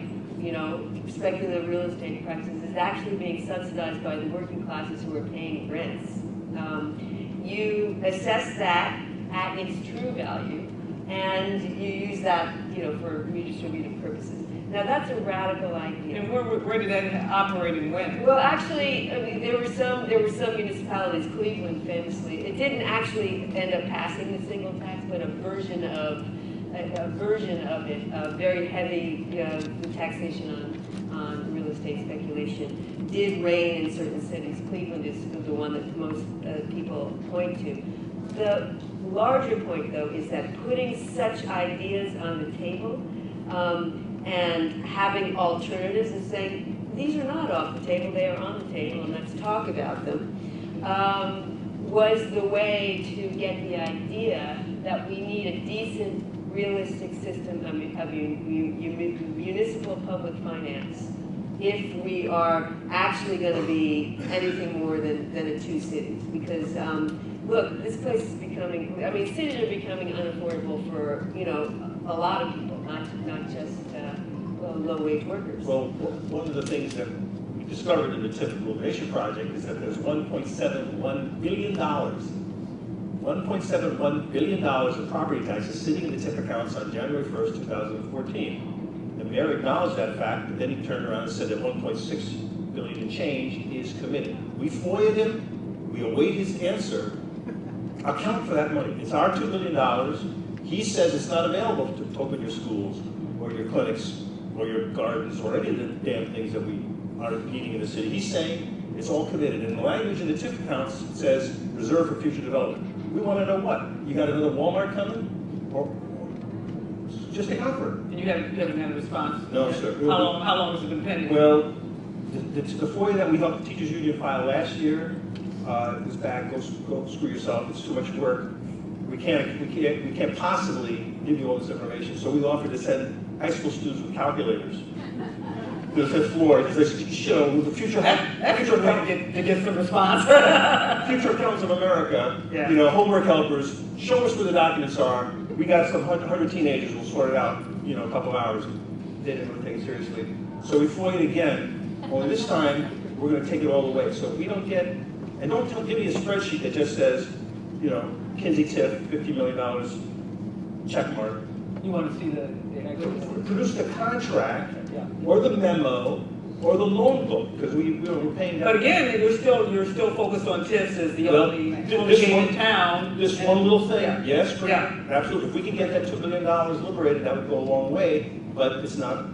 speculative real estate practices is actually being subsidized by the working classes who are paying rents. You assess that at its true value, and you use that, for redistributive purposes. Now that's a radical idea. And where did that operate and when? Well, actually, I mean, there were some municipalities. Cleveland, famously, it didn't actually end up passing the single tax, but a version of it, very heavy taxation on real estate speculation, did reign in certain cities. Cleveland is the one that most people point to. The larger point, though, is that putting such ideas on the table and having alternatives and saying, these are not off the table, they are on the table, and let's talk about them, was the way to get the idea that we need a decent, realistic system of municipal public finance if we are actually going to be anything more than a two cities. Because, look, this place is becoming, cities are becoming unaffordable for, a lot of people, not just low-wage workers. Well, one of the things that we discovered in the TIF Elimination Project is that there's $1.71 billion in property taxes sitting in the TIF accounts on January 1st, 2014. The mayor acknowledged that fact, but then he turned around and said that 1.6 billion and change is committed. We FOIA'd him, we await his answer. Account for that money. It's our $2 billion. He says it's not available to open your schools or your clinics or your gardens or any of the damn things that we are needing in the city. He's saying it's all committed. And the language in the TIF accounts says reserved for future development. We want to know what? You got another Walmart coming? Or just account for it. And you haven't had a response? No, sir. How long has it been pending? Well, the FOIA that we helped the teachers union file last year is back. Go screw yourself. It's too much work. We can't possibly give you all this information. So we offered to send high school students with calculators to the fifth floor because they show the future. To get some response. Future accountants of America, Yeah. Homework helpers, show us where the documents are. We got some 100 teenagers, we'll sort it out, a couple hours. They didn't really take it seriously. So we FOIA'd again, only this time, we're gonna take it all away. So if we don't get, and don't give me a spreadsheet that just says, Kinsey TIF, $50 million, check mark. You want to see the Produce the contract, Yeah. or the memo, or the loan book, because we're paying that. But again, you're still focused on TIFs as the Well, only this game one- in town. This and- one little thing, Yeah. yes, great, Yeah. absolutely. If we can get that $2 billion liberated, that would go a long way, but it's not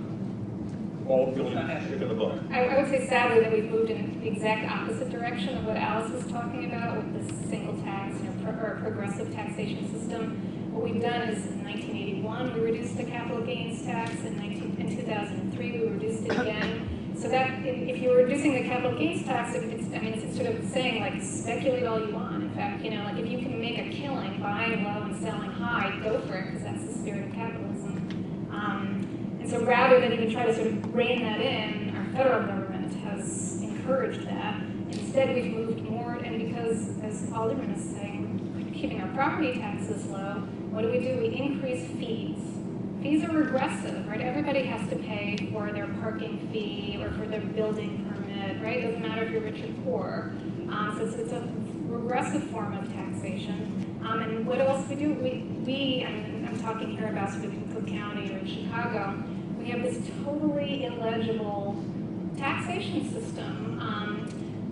all really trick in the book. I would say sadly that we've moved in the exact opposite direction of what Alice was talking about with this single tax or progressive taxation system. What we've done is in 1981 we reduced the capital gains tax. In 2003 we reduced it again. So that if you're reducing the capital gains tax, it's sort of saying like speculate all you want. In fact, like if you can make a killing buying low and selling high, go for it because that's the spirit of capitalism. And so rather than even try to sort of rein that in, our federal government has encouraged that. Instead, we've moved more, and because, as Alderman is saying, keeping our property taxes low, what do? We increase fees. Fees are regressive, right? Everybody has to pay for their parking fee or for their building permit, right? It doesn't matter if you're rich or poor. So it's a regressive form of taxation. And what else we do? And I'm talking here about sort of in Cook County or in Chicago, we have this totally illegible taxation system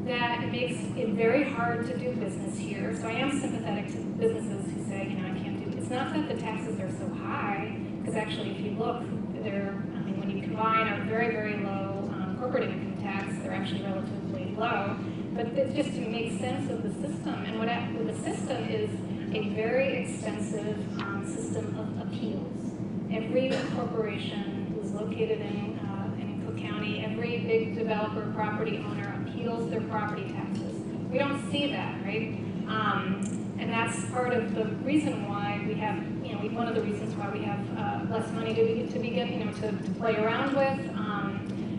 that makes it very hard to do business here. So I am sympathetic to businesses who say, I can't do it. It's not that the taxes are so high, because actually if you look, when you combine our very, very low corporate income tax, they're actually relatively low. But it's just to make sense of the system. And what the system is a very expensive system of appeals. Every corporation who's located in Cook County, every big developer, property owner appeals their property taxes. We don't see that, right? And that's part of the reason why we have, one of the reasons why we have less money to play around with.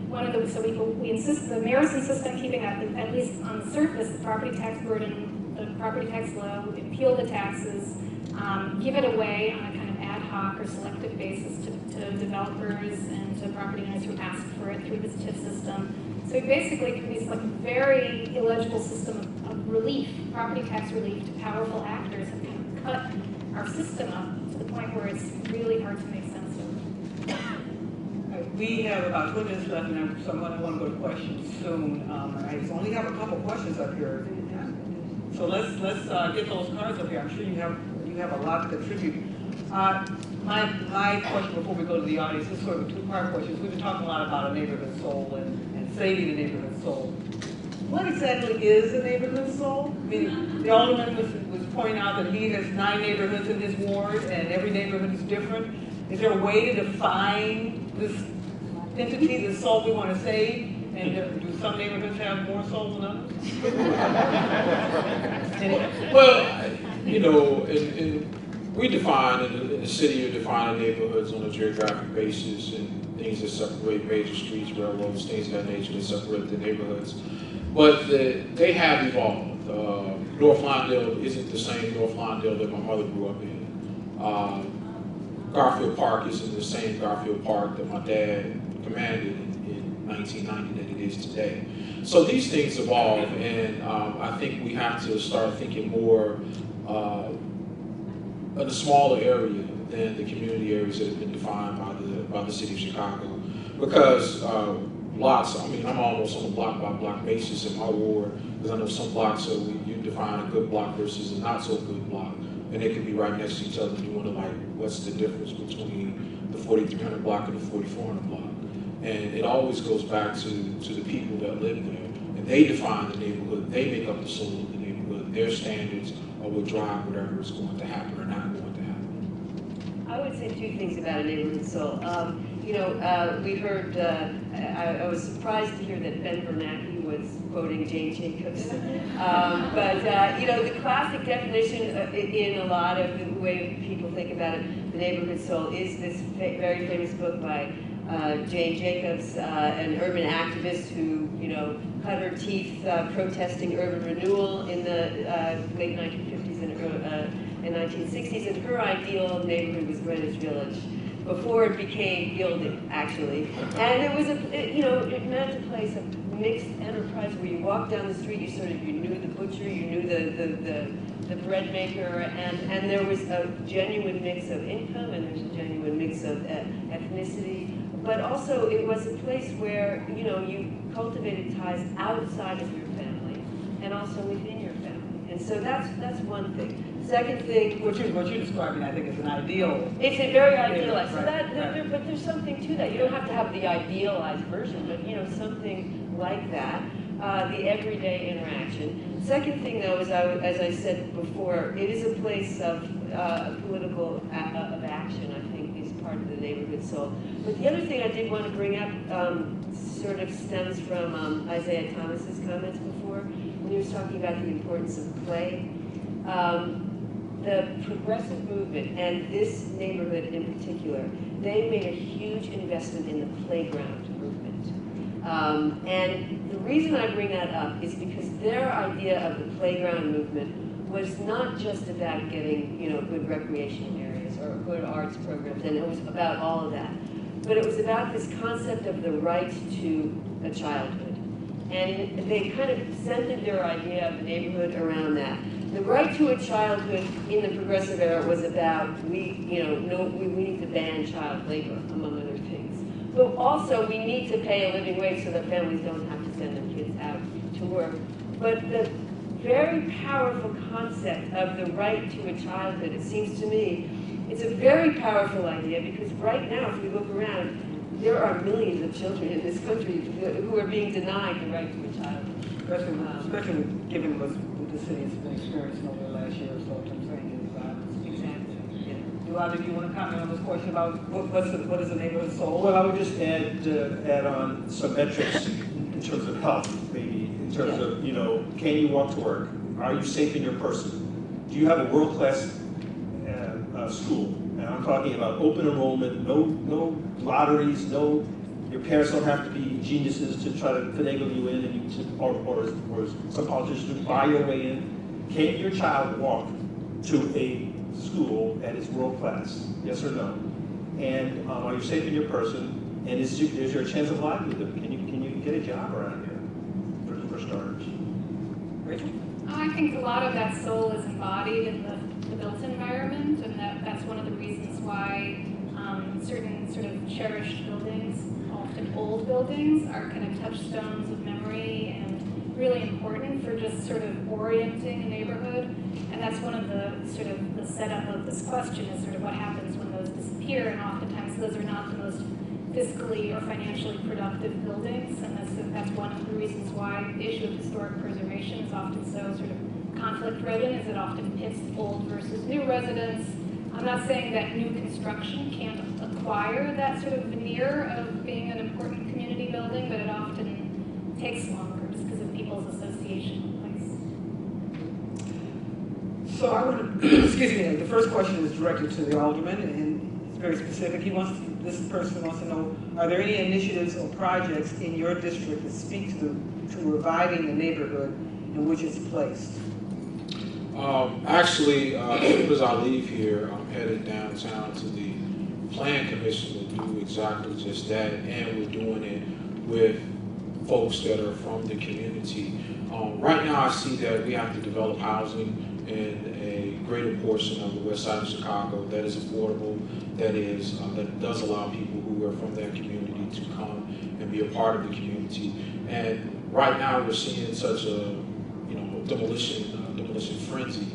we insist, the mayors insist on keeping at least on the surface, the property tax burden, the property tax low, appeal the taxes, give it away on a kind of ad hoc or selective basis to developers and to property owners who ask for it through this TIF system. So basically through this like very illegible system of relief, property tax relief to powerful actors have kind of cut our system up to the point where it's really hard to make sense of. We have about 20 minutes left, and so I'm going to want to go to questions soon. I only have a couple questions up here, so let's get those cards up here. I'm sure you have a lot to contribute. My question before we go to the audience is sort of a two-part question. We've been talking a lot about a neighborhood soul and saving the neighborhood soul. What exactly is a neighborhood soul? I mean, the alderman was pointing out that he has 9 neighborhoods in his ward, and every neighborhood is different. Is there a way to define this entity, the soul we want to save? And do some neighborhoods have more soul than others? Well, you know, we define, in the city, you define neighborhoods on a geographic basis and things that separate major streets, railroads, things of that nature that separate the neighborhoods. But they have evolved. North Lawndale isn't the same North Lawndale that my mother grew up in. Garfield Park isn't the same Garfield Park that my dad commanded in 1990 that it is today. So these things evolve, and I think we have to start thinking more in a smaller area than the community areas that have been defined by the city of Chicago. Because lots, I mean, I'm almost on a block by block basis in my ward, because I know some blocks you define a good block versus a not so good block, and they could be right next to each other, and you wonder, like, what's the difference between the 4300 block and the 4400 block? And it always goes back to the people that live there, and they define the neighborhood, they make up the soul of the neighborhood, their standards are what drive whatever is going to happen or not going to happen. I would say 2 things about a neighborhood soul. You know, we heard, I was surprised to hear that Ben Bernanke was quoting Jane Jacobs. But, you know, the classic definition in a lot of the way people think about it, the neighborhood soul, is this very famous book by Jane Jacobs, an urban activist who, you know, cut her teeth protesting urban renewal in the late 1950s and 1960s, and her ideal neighborhood was Greenwich Village before it became gilding, actually. And it was you know, it meant a place of mixed enterprise where you walked down the street, you knew the butcher, you knew the bread maker, and there was a genuine mix of income, and there was a genuine mix of ethnicity. But also, it was a place where, you know, you cultivated ties outside of your family and also within your family. And so that's one thing. Second thing, What you're describing, I think, is an ideal. it's a very idealized. So Right. but there's something to that. You don't have to have the idealized version, but you know, something like that. The everyday interaction. Second thing, though, is as I said before, it is a place of political of action. I think is part of the neighborhood soul. But the other thing I did want to bring up sort of stems from Isaiah Thomas's comments before when he was talking about the importance of play. The progressive movement, and this neighborhood in particular, they made a huge investment in the playground movement. And the reason I bring that up is because their idea of the playground movement was not just about getting, you know, good recreational areas or good arts programs, and it was about all of that. But it was about this concept of the right to a childhood. And they kind of centered their idea of the neighborhood around that. The right to a childhood in the progressive era was about we need to ban child labor, among other things. But also we need to pay a living wage so that families don't have to send their kids out to work. But the very powerful concept of the right to a childhood, it seems to me, it's a very powerful idea because right now, if we look around, there are millions of children in this country who are being denied the right to a childhood. Especially given what the city has been experiencing over the last year or so in terms of violence. Exactly. Yeah. Duarte, do you want to comment on this question about what is a neighborhood soul? Well, I would just add on some metrics in terms of health, maybe, in terms of, you know, can you walk to work? Are you safe in your person? Do you have a world-class school? And I'm talking about open enrollment, no lotteries, no Your parents don't have to be geniuses to try to finagle you in, and or some politicians to buy your way in. Can your child walk to a school that is world class? Yes or no? And are you safe in your person? And is there a chance of livelihood? Can you get a job around here? For starters. Rachel? I think a lot of that soul is embodied in the built environment, and that's one of the reasons why certain sort of cherished buildings, often old buildings, are kind of touchstones of memory and really important for just sort of orienting a neighborhood. And that's one of the sort of the setup of this question is sort of what happens when those disappear, and oftentimes those are not the most fiscally or financially productive buildings, and that's one of the reasons why the issue of historic preservation is often so sort of conflict-ridden, is it often pits old versus new residents. I'm not saying that new construction can't acquire that sort of veneer of being an important community building, but it often takes longer just because of people's association with place. So I want to, excuse me, the first question is directed to the alderman, and it's very specific. This person wants to know, are there any initiatives or projects in your district that speak to reviving the neighborhood in which it's placed? Actually, as soon as I leave here, I'm headed downtown to the Plan Commission to do exactly just that, and we're doing it with folks that are from the community. Right now, I see that we have to develop housing in a greater portion of the west side of Chicago that is affordable, that does allow people who are from that community to come and be a part of the community. And right now, we're seeing such a demolition frenzy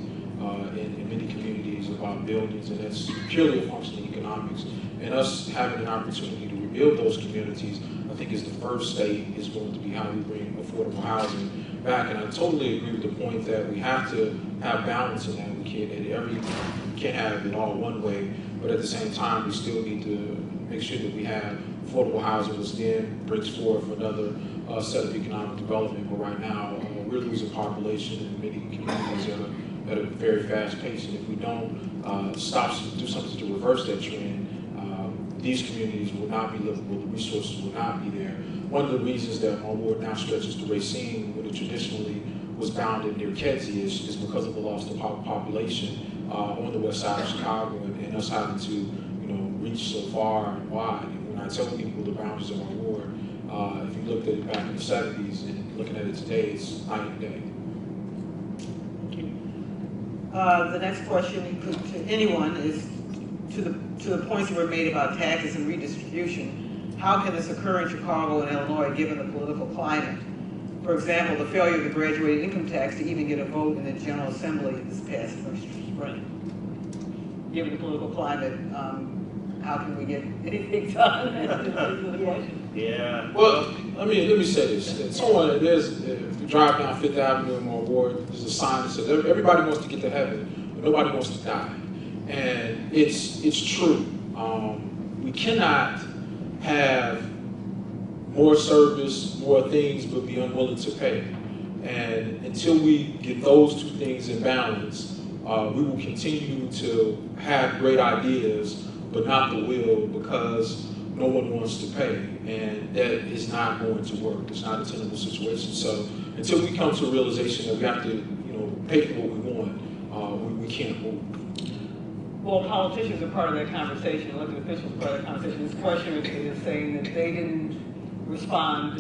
in many communities about buildings, and that's purely a function of economics. And us having an opportunity to rebuild those communities, I think, is the first stage is going to be how we bring affordable housing back. And I totally agree with the point that we have to have balance in that. We can't have it all one way, but at the same time, we still need to make sure that we have affordable housing, which then brings forth another set of economic development. But right now, we're losing population in many communities at a very fast pace. And if we don't do something to reverse that trend, these communities will not be livable, the resources will not be there. One of the reasons that our ward now stretches to Racine, when it traditionally was bounded near Kedzie, is because of the loss of population on the west side of Chicago, and us having to reach so far and wide. And when I tell people the boundaries of our ward, if you looked at it back in the 70s and looking at it today, it's night and day. The next question to anyone is to the points that were made about taxes and redistribution. How can this occur in Chicago and Illinois given the political climate? For example, the failure of the graduated income tax to even get a vote in the General Assembly this past spring. Given the political climate, how can we get anything done? Yeah. Well, let me say this. If you drive down Fifth Avenue in my ward, there's a sign that says everybody wants to get to heaven, but nobody wants to die. And it's true. We cannot have more service, more things, but be unwilling to pay. And until we get those two things in balance, we will continue to have great ideas, but not the will, because no one wants to pay. And that is not going to work. It's not a tenable situation. So until we come to a realization that we have to, pay for what we want, we can't move. Well, politicians are part of that conversation, elected officials are part of that conversation. This question is saying that they didn't respond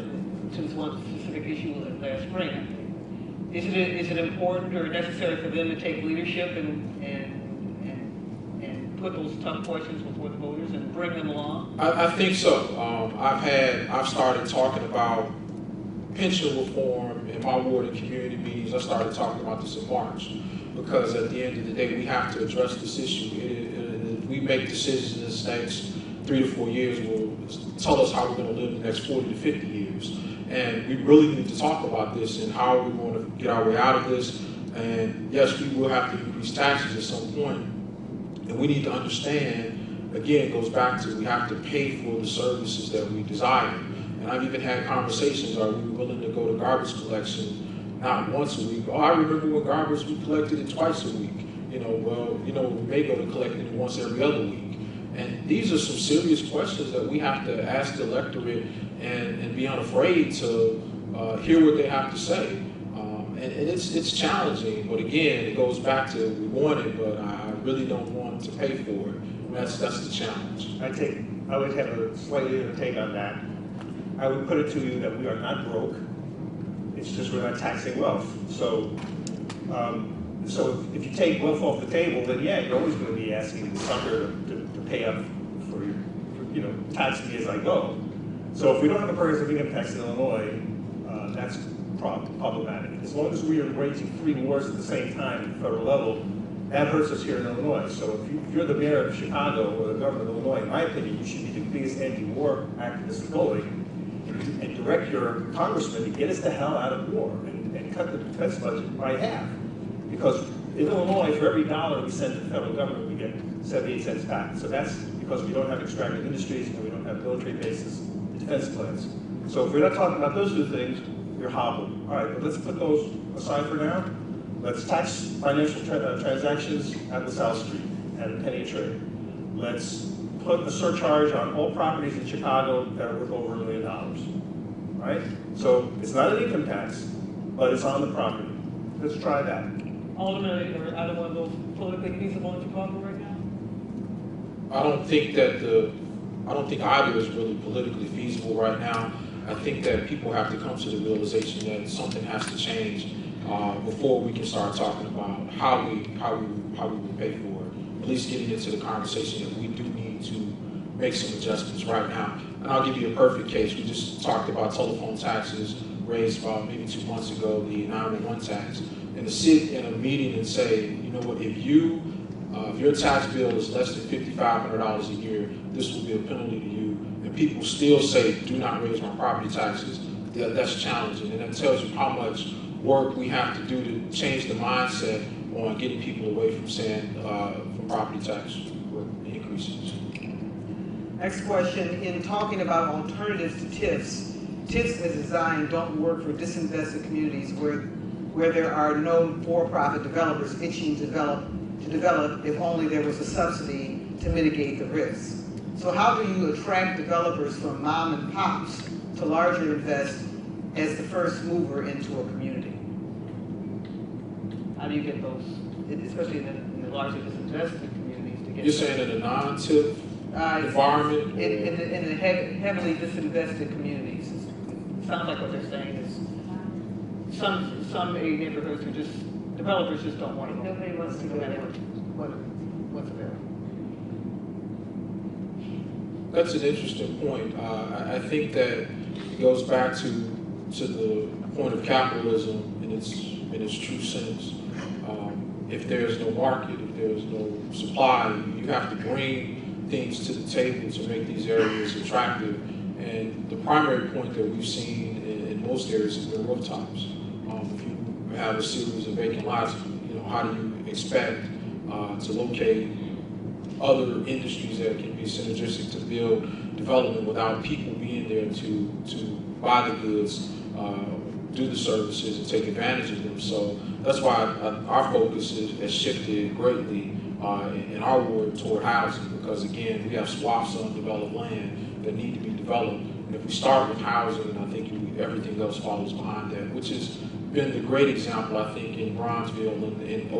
to this one specific issue last spring. Is it important or necessary for them to take leadership and put those tough questions before the voters and bring them along? I think so. I've started talking about pension reform in my ward and community meetings. I started talking about this in March, because at the end of the day, we have to address this issue. If we make decisions in this next 3 to 4 years, will tell us how we're going to live in the next 40 to 50 years. And we really need to talk about this and how we're going to get our way out of this. And yes, we will have to increase taxes at some point. And we need to understand, again, it goes back to we have to pay for the services that we desire. And I've even had conversations, are we willing to go to garbage collection not once a week? Oh, I remember when garbage, we collected it twice a week. We may go to collecting it once every other week. And these are some serious questions that we have to ask the electorate and be unafraid to hear what they have to say. And it's challenging, but again, it goes back to we want it, but I really don't want to pay for it. And that's the challenge. I would have a slightly different take on that. I would put it to you that we are not broke. It's just we're not taxing wealth. So, so if you take wealth off the table, then yeah, you're always going to be asking the sucker to pay up for your, tax me as I go. So if we don't have a progressive income tax in Illinois, that's problematic. As long as we are waging 3 wars at the same time at the federal level, that hurts us here in Illinois. So if you're the mayor of Chicago or the governor of Illinois, in my opinion, you should be the biggest anti-war activist going and direct your congressman to get us the hell out of war and cut the defense budget by half. Because in Illinois, for every dollar we send to the federal government, we get 78 cents back. So that's because we don't have extractive industries and we don't have military bases, defense plans. So if we're not talking about those 2 things, you're hobbled. All right, but let's put those aside for now. Let's tax financial transactions at LaSalle Street at a penny a trade. Let's put a surcharge on all properties in Chicago that are worth over $1 million, right? So it's not an income tax, but it's on the property. Let's try that. Ultimately, are either one of those politically feasible in Chicago right now? I don't think either is really politically feasible right now. I think that people have to come to the realization that something has to change before we can start talking about how we will pay for it. At least getting into the conversation that we do need to make some adjustments right now. And I'll give you a perfect case. We just talked about telephone taxes raised about maybe 2 months ago, the 911 tax, and to sit in a meeting and say, you know what, if your tax bill is less than $5,500 a year, this will be a penalty to you. And people still say, do not raise my property taxes. That's challenging, and that tells you how much work we have to do to change the mindset on getting people away from saying from property tax increases. Next question, in talking about alternatives to TIFs, TIFs as designed don't work for disinvested communities where there are no for-profit developers itching to develop if only there was a subsidy to mitigate the risks. So how do you attract developers from mom and pops to larger invest as the first mover into a community? How do you get those, especially in the largely disinvested communities, to get? You're saying in a non-TIF environment? In the heavily disinvested communities. It sounds like what they're saying is some neighborhoods who developers just don't want to go. Nobody wants to go there. What's available. That's an interesting point. I think that it goes back to the point of capitalism in its true sense. If there's no market, if there's no supply, you have to bring things to the table to make these areas attractive. And the primary point that we've seen in most areas is the rooftops. If you have a series of vacant lots, how do you expect to locate other industries that can be synergistic to build development without people being there to buy the goods, do the services, and take advantage of them? So that's why our focus has shifted greatly in our ward toward housing, because again, we have swaths of undeveloped land that need to be developed. And if we start with housing, I think everything else follows behind that, which has been the great example, I think, in Bronzeville and in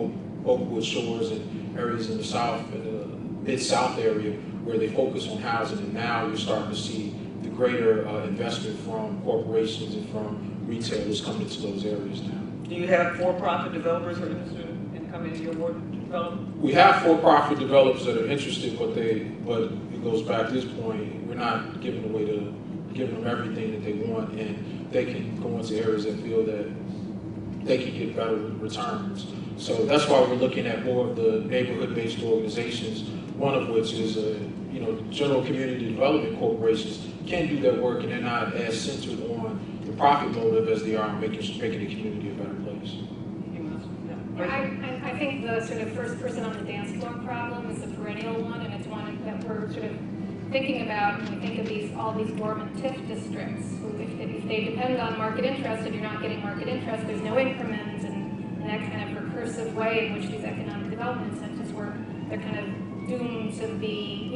Oakwood Shores and areas in the South, in the Mid-South area, where they focus on housing. And now you're starting to see the greater investment from corporations and from retailers coming into those areas now. Do you have for-profit developers who are interested in coming to your ward to develop? We have for-profit developers that are interested, but it goes back to this point, we're not giving them everything that they want, and they can go into areas that feel that they can get better returns. So that's why we're looking at more of the neighborhood-based organizations, one of which is general community development corporations can do their work, and they're not as centered on the profit motive as they are on making the community a better place. I think the sort of first person on the dance floor problem is a perennial one, and it's one that we're sort of thinking about when we think of all these dormant TIF districts. If they depend on market interest and you're not getting market interest, there's no increments, and that kind of recursive way in which these economic development incentives work, they're kind of doomed to be,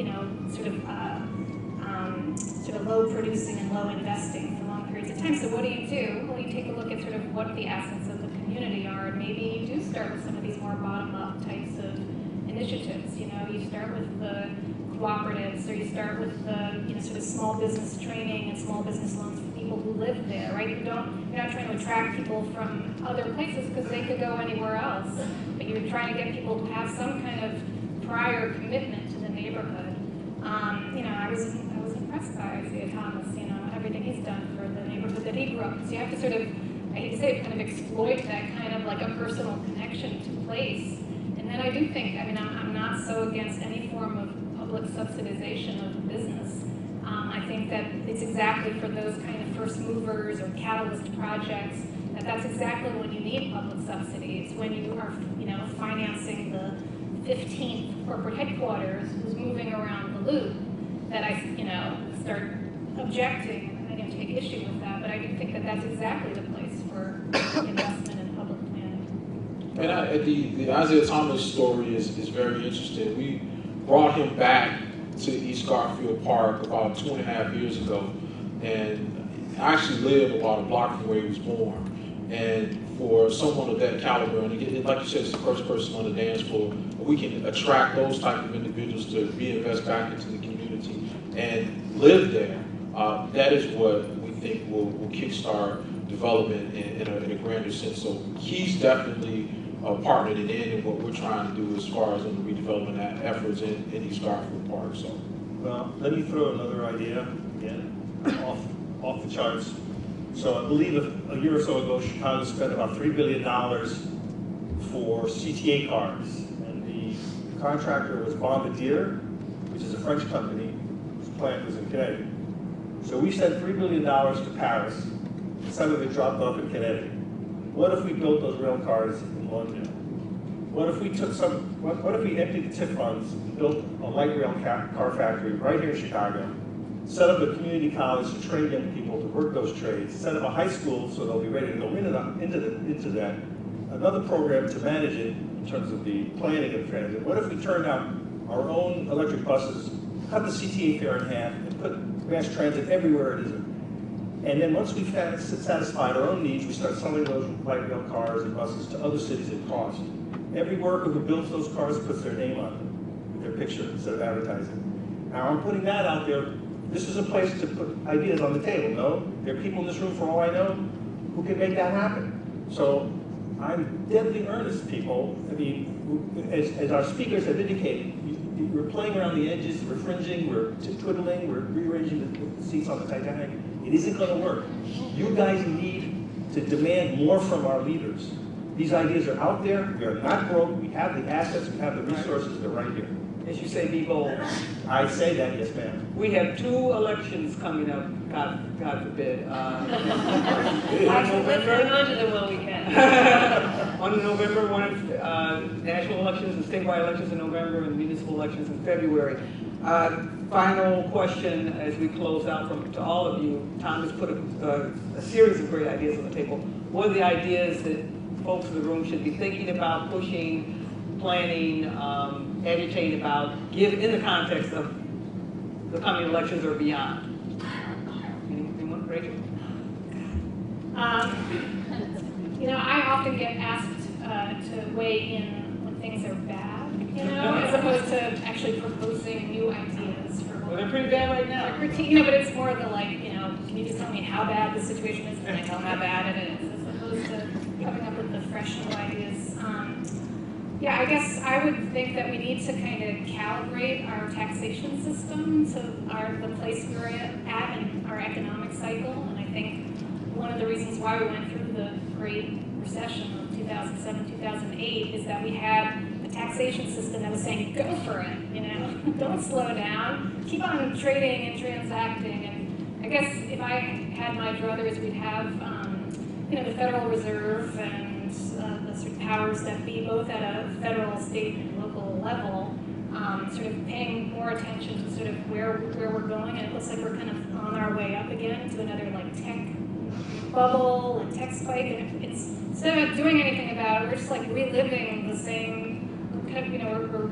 sort of low producing and low investing for long periods of time. So what do? Well, you take a look at sort of what the assets of the community are, and maybe you do start with some of these more bottom-up types of initiatives. You start with the cooperatives, or you start with the sort of small business training and small business loans for people who live there, right? You're not trying to attract people from other places because they could go anywhere else, but you're trying to get people to have some kind of prior commitment to the neighborhood. I was impressed by Isaiah Thomas, everything he's done for the neighborhood that he grew up in. So you have to sort of, I hate to say it, kind of exploit that kind of like a personal connection to place. And then I do think, I'm not so against any form of public subsidization of business. I think that it's exactly for those kind of first movers or catalyst projects that's exactly when you need public subsidy. It's when you are, financing the 15th corporate headquarters who's moving around the loop that I, start objecting, and I don't take issue with that, but I do think that that's exactly the place for investment in public planning. And the Isaiah Thomas story is very interesting. We brought him back to East Garfield Park about 2.5 years ago, and I actually lived about a block from where he was born. And for someone of that caliber, and again, like you said, it's the first person on the dance floor, we can attract those type of individuals to reinvest back into the community and live there. That is what we think will kickstart development in a grander sense. So he's definitely partnered in what we're trying to do as far as in the redevelopment efforts in East Garfield Park. So, well, let me throw another idea again off the charts. So I believe a year or so ago, Chicago spent about $3 billion for CTA cars, and the contractor was Bombardier, which is a French company whose plant was in Connecticut. So we sent $3 billion to Paris, and some of it dropped off in Connecticut. What if we built those rail cars in London? What if we what if we emptied the TIF funds and built a light rail car factory right here in Chicago, set up a community college to train young people to work those trades, set up a high school so they'll be ready to go into that, another program to manage it in terms of the planning of transit. What if we turned out our own electric buses, cut the CTA fare in half, and put mass transit everywhere it is? And then once we've satisfied our own needs, we start selling those light rail cars and buses to other cities at cost. Every worker who builds those cars puts their name on them, with their picture instead of advertising. Now I'm putting that out there. This is a place to put ideas on the table, no? There are people in this room, for all I know, who can make that happen. So I'm deadly earnest, people. I mean, as our speakers have indicated, we're playing around the edges, we're fringing, we're twiddling, we're rearranging the seats on the Titanic. It isn't going to work. You guys need to demand more from our leaders. These ideas are out there. We are not broke. We have the assets. We have the resources. They're right here. As you say, be bold. I say that, yes, ma'am. We have 2 elections coming up, God forbid. Let's hang on to them while we can. One in November, one in national elections and statewide elections in November, and municipal elections in February. Final question as we close out to all of you. Tom has put a series of great ideas on the table. What are the ideas that folks in the room should be thinking about, pushing, planning, agitating about, in the context of the coming elections or beyond? Anyone? Rachel? I often get asked to weigh in when things are bad, as opposed to actually proposing new ideas for Well, they're pretty bad right now. but it's more the can you just tell me how bad the situation is, and I tell how bad it is, as opposed to coming up with the fresh new ideas. I guess I would think that we need to kind of calibrate our taxation system to the place we're at in our economic cycle. And I think one of the reasons why we went through the Great Recession of 2007, 2008 is that we had a taxation system that was saying, go for it, don't slow down, keep on trading and transacting. And I guess if I had my druthers, we'd have, the Federal Reserve and the sort of powers that be, both at a federal, state, and local level, sort of paying more attention to sort of where we're going. And it looks like we're kind of on our way up again to another tech bubble and tech spike. And it's instead of doing anything about it, we're just reliving the same kind of we're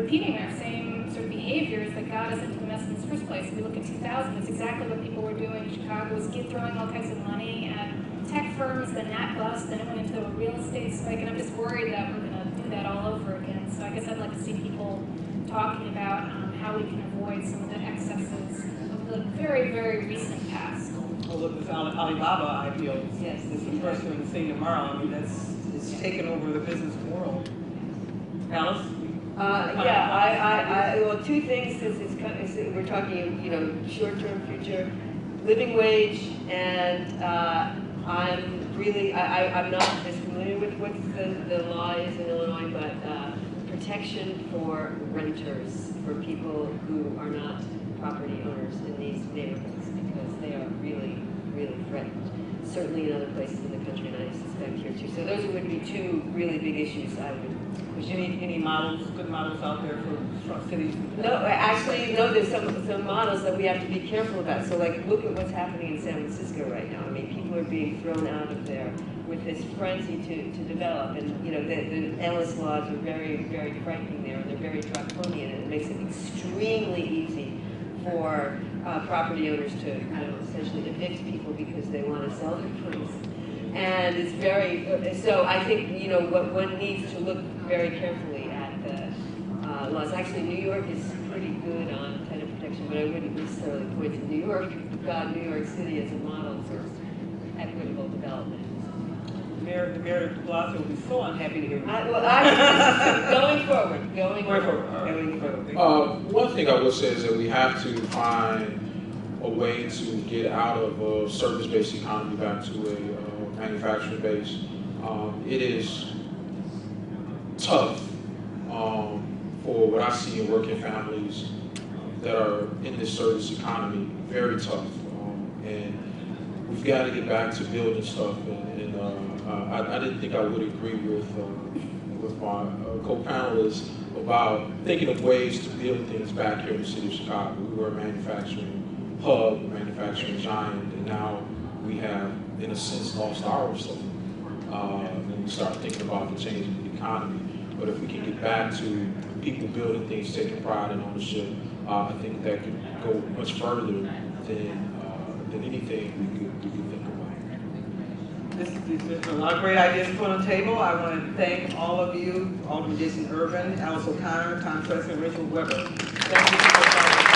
repeating our same sort of behaviors that got us into the mess in the first place. If we look at 2000, it's exactly what people were doing in Chicago, was throwing all kinds of money at tech firms, then that bust, then it went into a real estate spike, and I'm just worried that we're going to do that all over again. So I guess I'd like to see people talking about how we can avoid some of the excesses of the very, very recent past. Well, look, this Alibaba IPO Yes. is the first one seeing tomorrow. I mean, it's taken over the business world. Alice? Well, two things is we're talking, short-term, future, living wage, and I'm not as familiar with what the law is in Illinois, but protection for renters, for people who are not property owners in these neighborhoods, because they are really, really threatened. Certainly in other places in the country, and I suspect here too. So those would be two really big issues I would. Any models, good models out there for cities? No, actually, no, there's some models that we have to be careful about. So like, look at what's happening in San Francisco right now. I mean, people are being thrown out of there with this frenzy to develop. And, the Ellis laws are very, very frightening there, and they're very draconian, and it makes it extremely easy for property owners to, essentially evict people because they want to sell their place. And it's very, so I think, what one needs to look very carefully at the laws. Actually, New York is pretty good on tenant protection, but I wouldn't necessarily point to New York, New York City as a model for equitable development. The mayor of Blasio will be so unhappy to hear you. Going forward. One thing I would say is that we have to find a way to get out of a service-based economy back to a manufacturing base. It is tough for what I see in working families that are in this service economy, very tough. And we've got to get back to building stuff. And I didn't think I would agree with my co-panelists about thinking of ways to build things back here in the city of Chicago. We were a manufacturing hub, a manufacturing giant, and now we have, in a sense, lost our stuff when we start thinking about the change in the economy. But if we can get back to people building things, taking pride in ownership, I think that could go much further than anything we could think about. There's a lot of great ideas put on the table. I want to thank all of you, Alderman Jason Urban, Alice O'Connor, Tom Preston, and Rachel Weber. Thank you for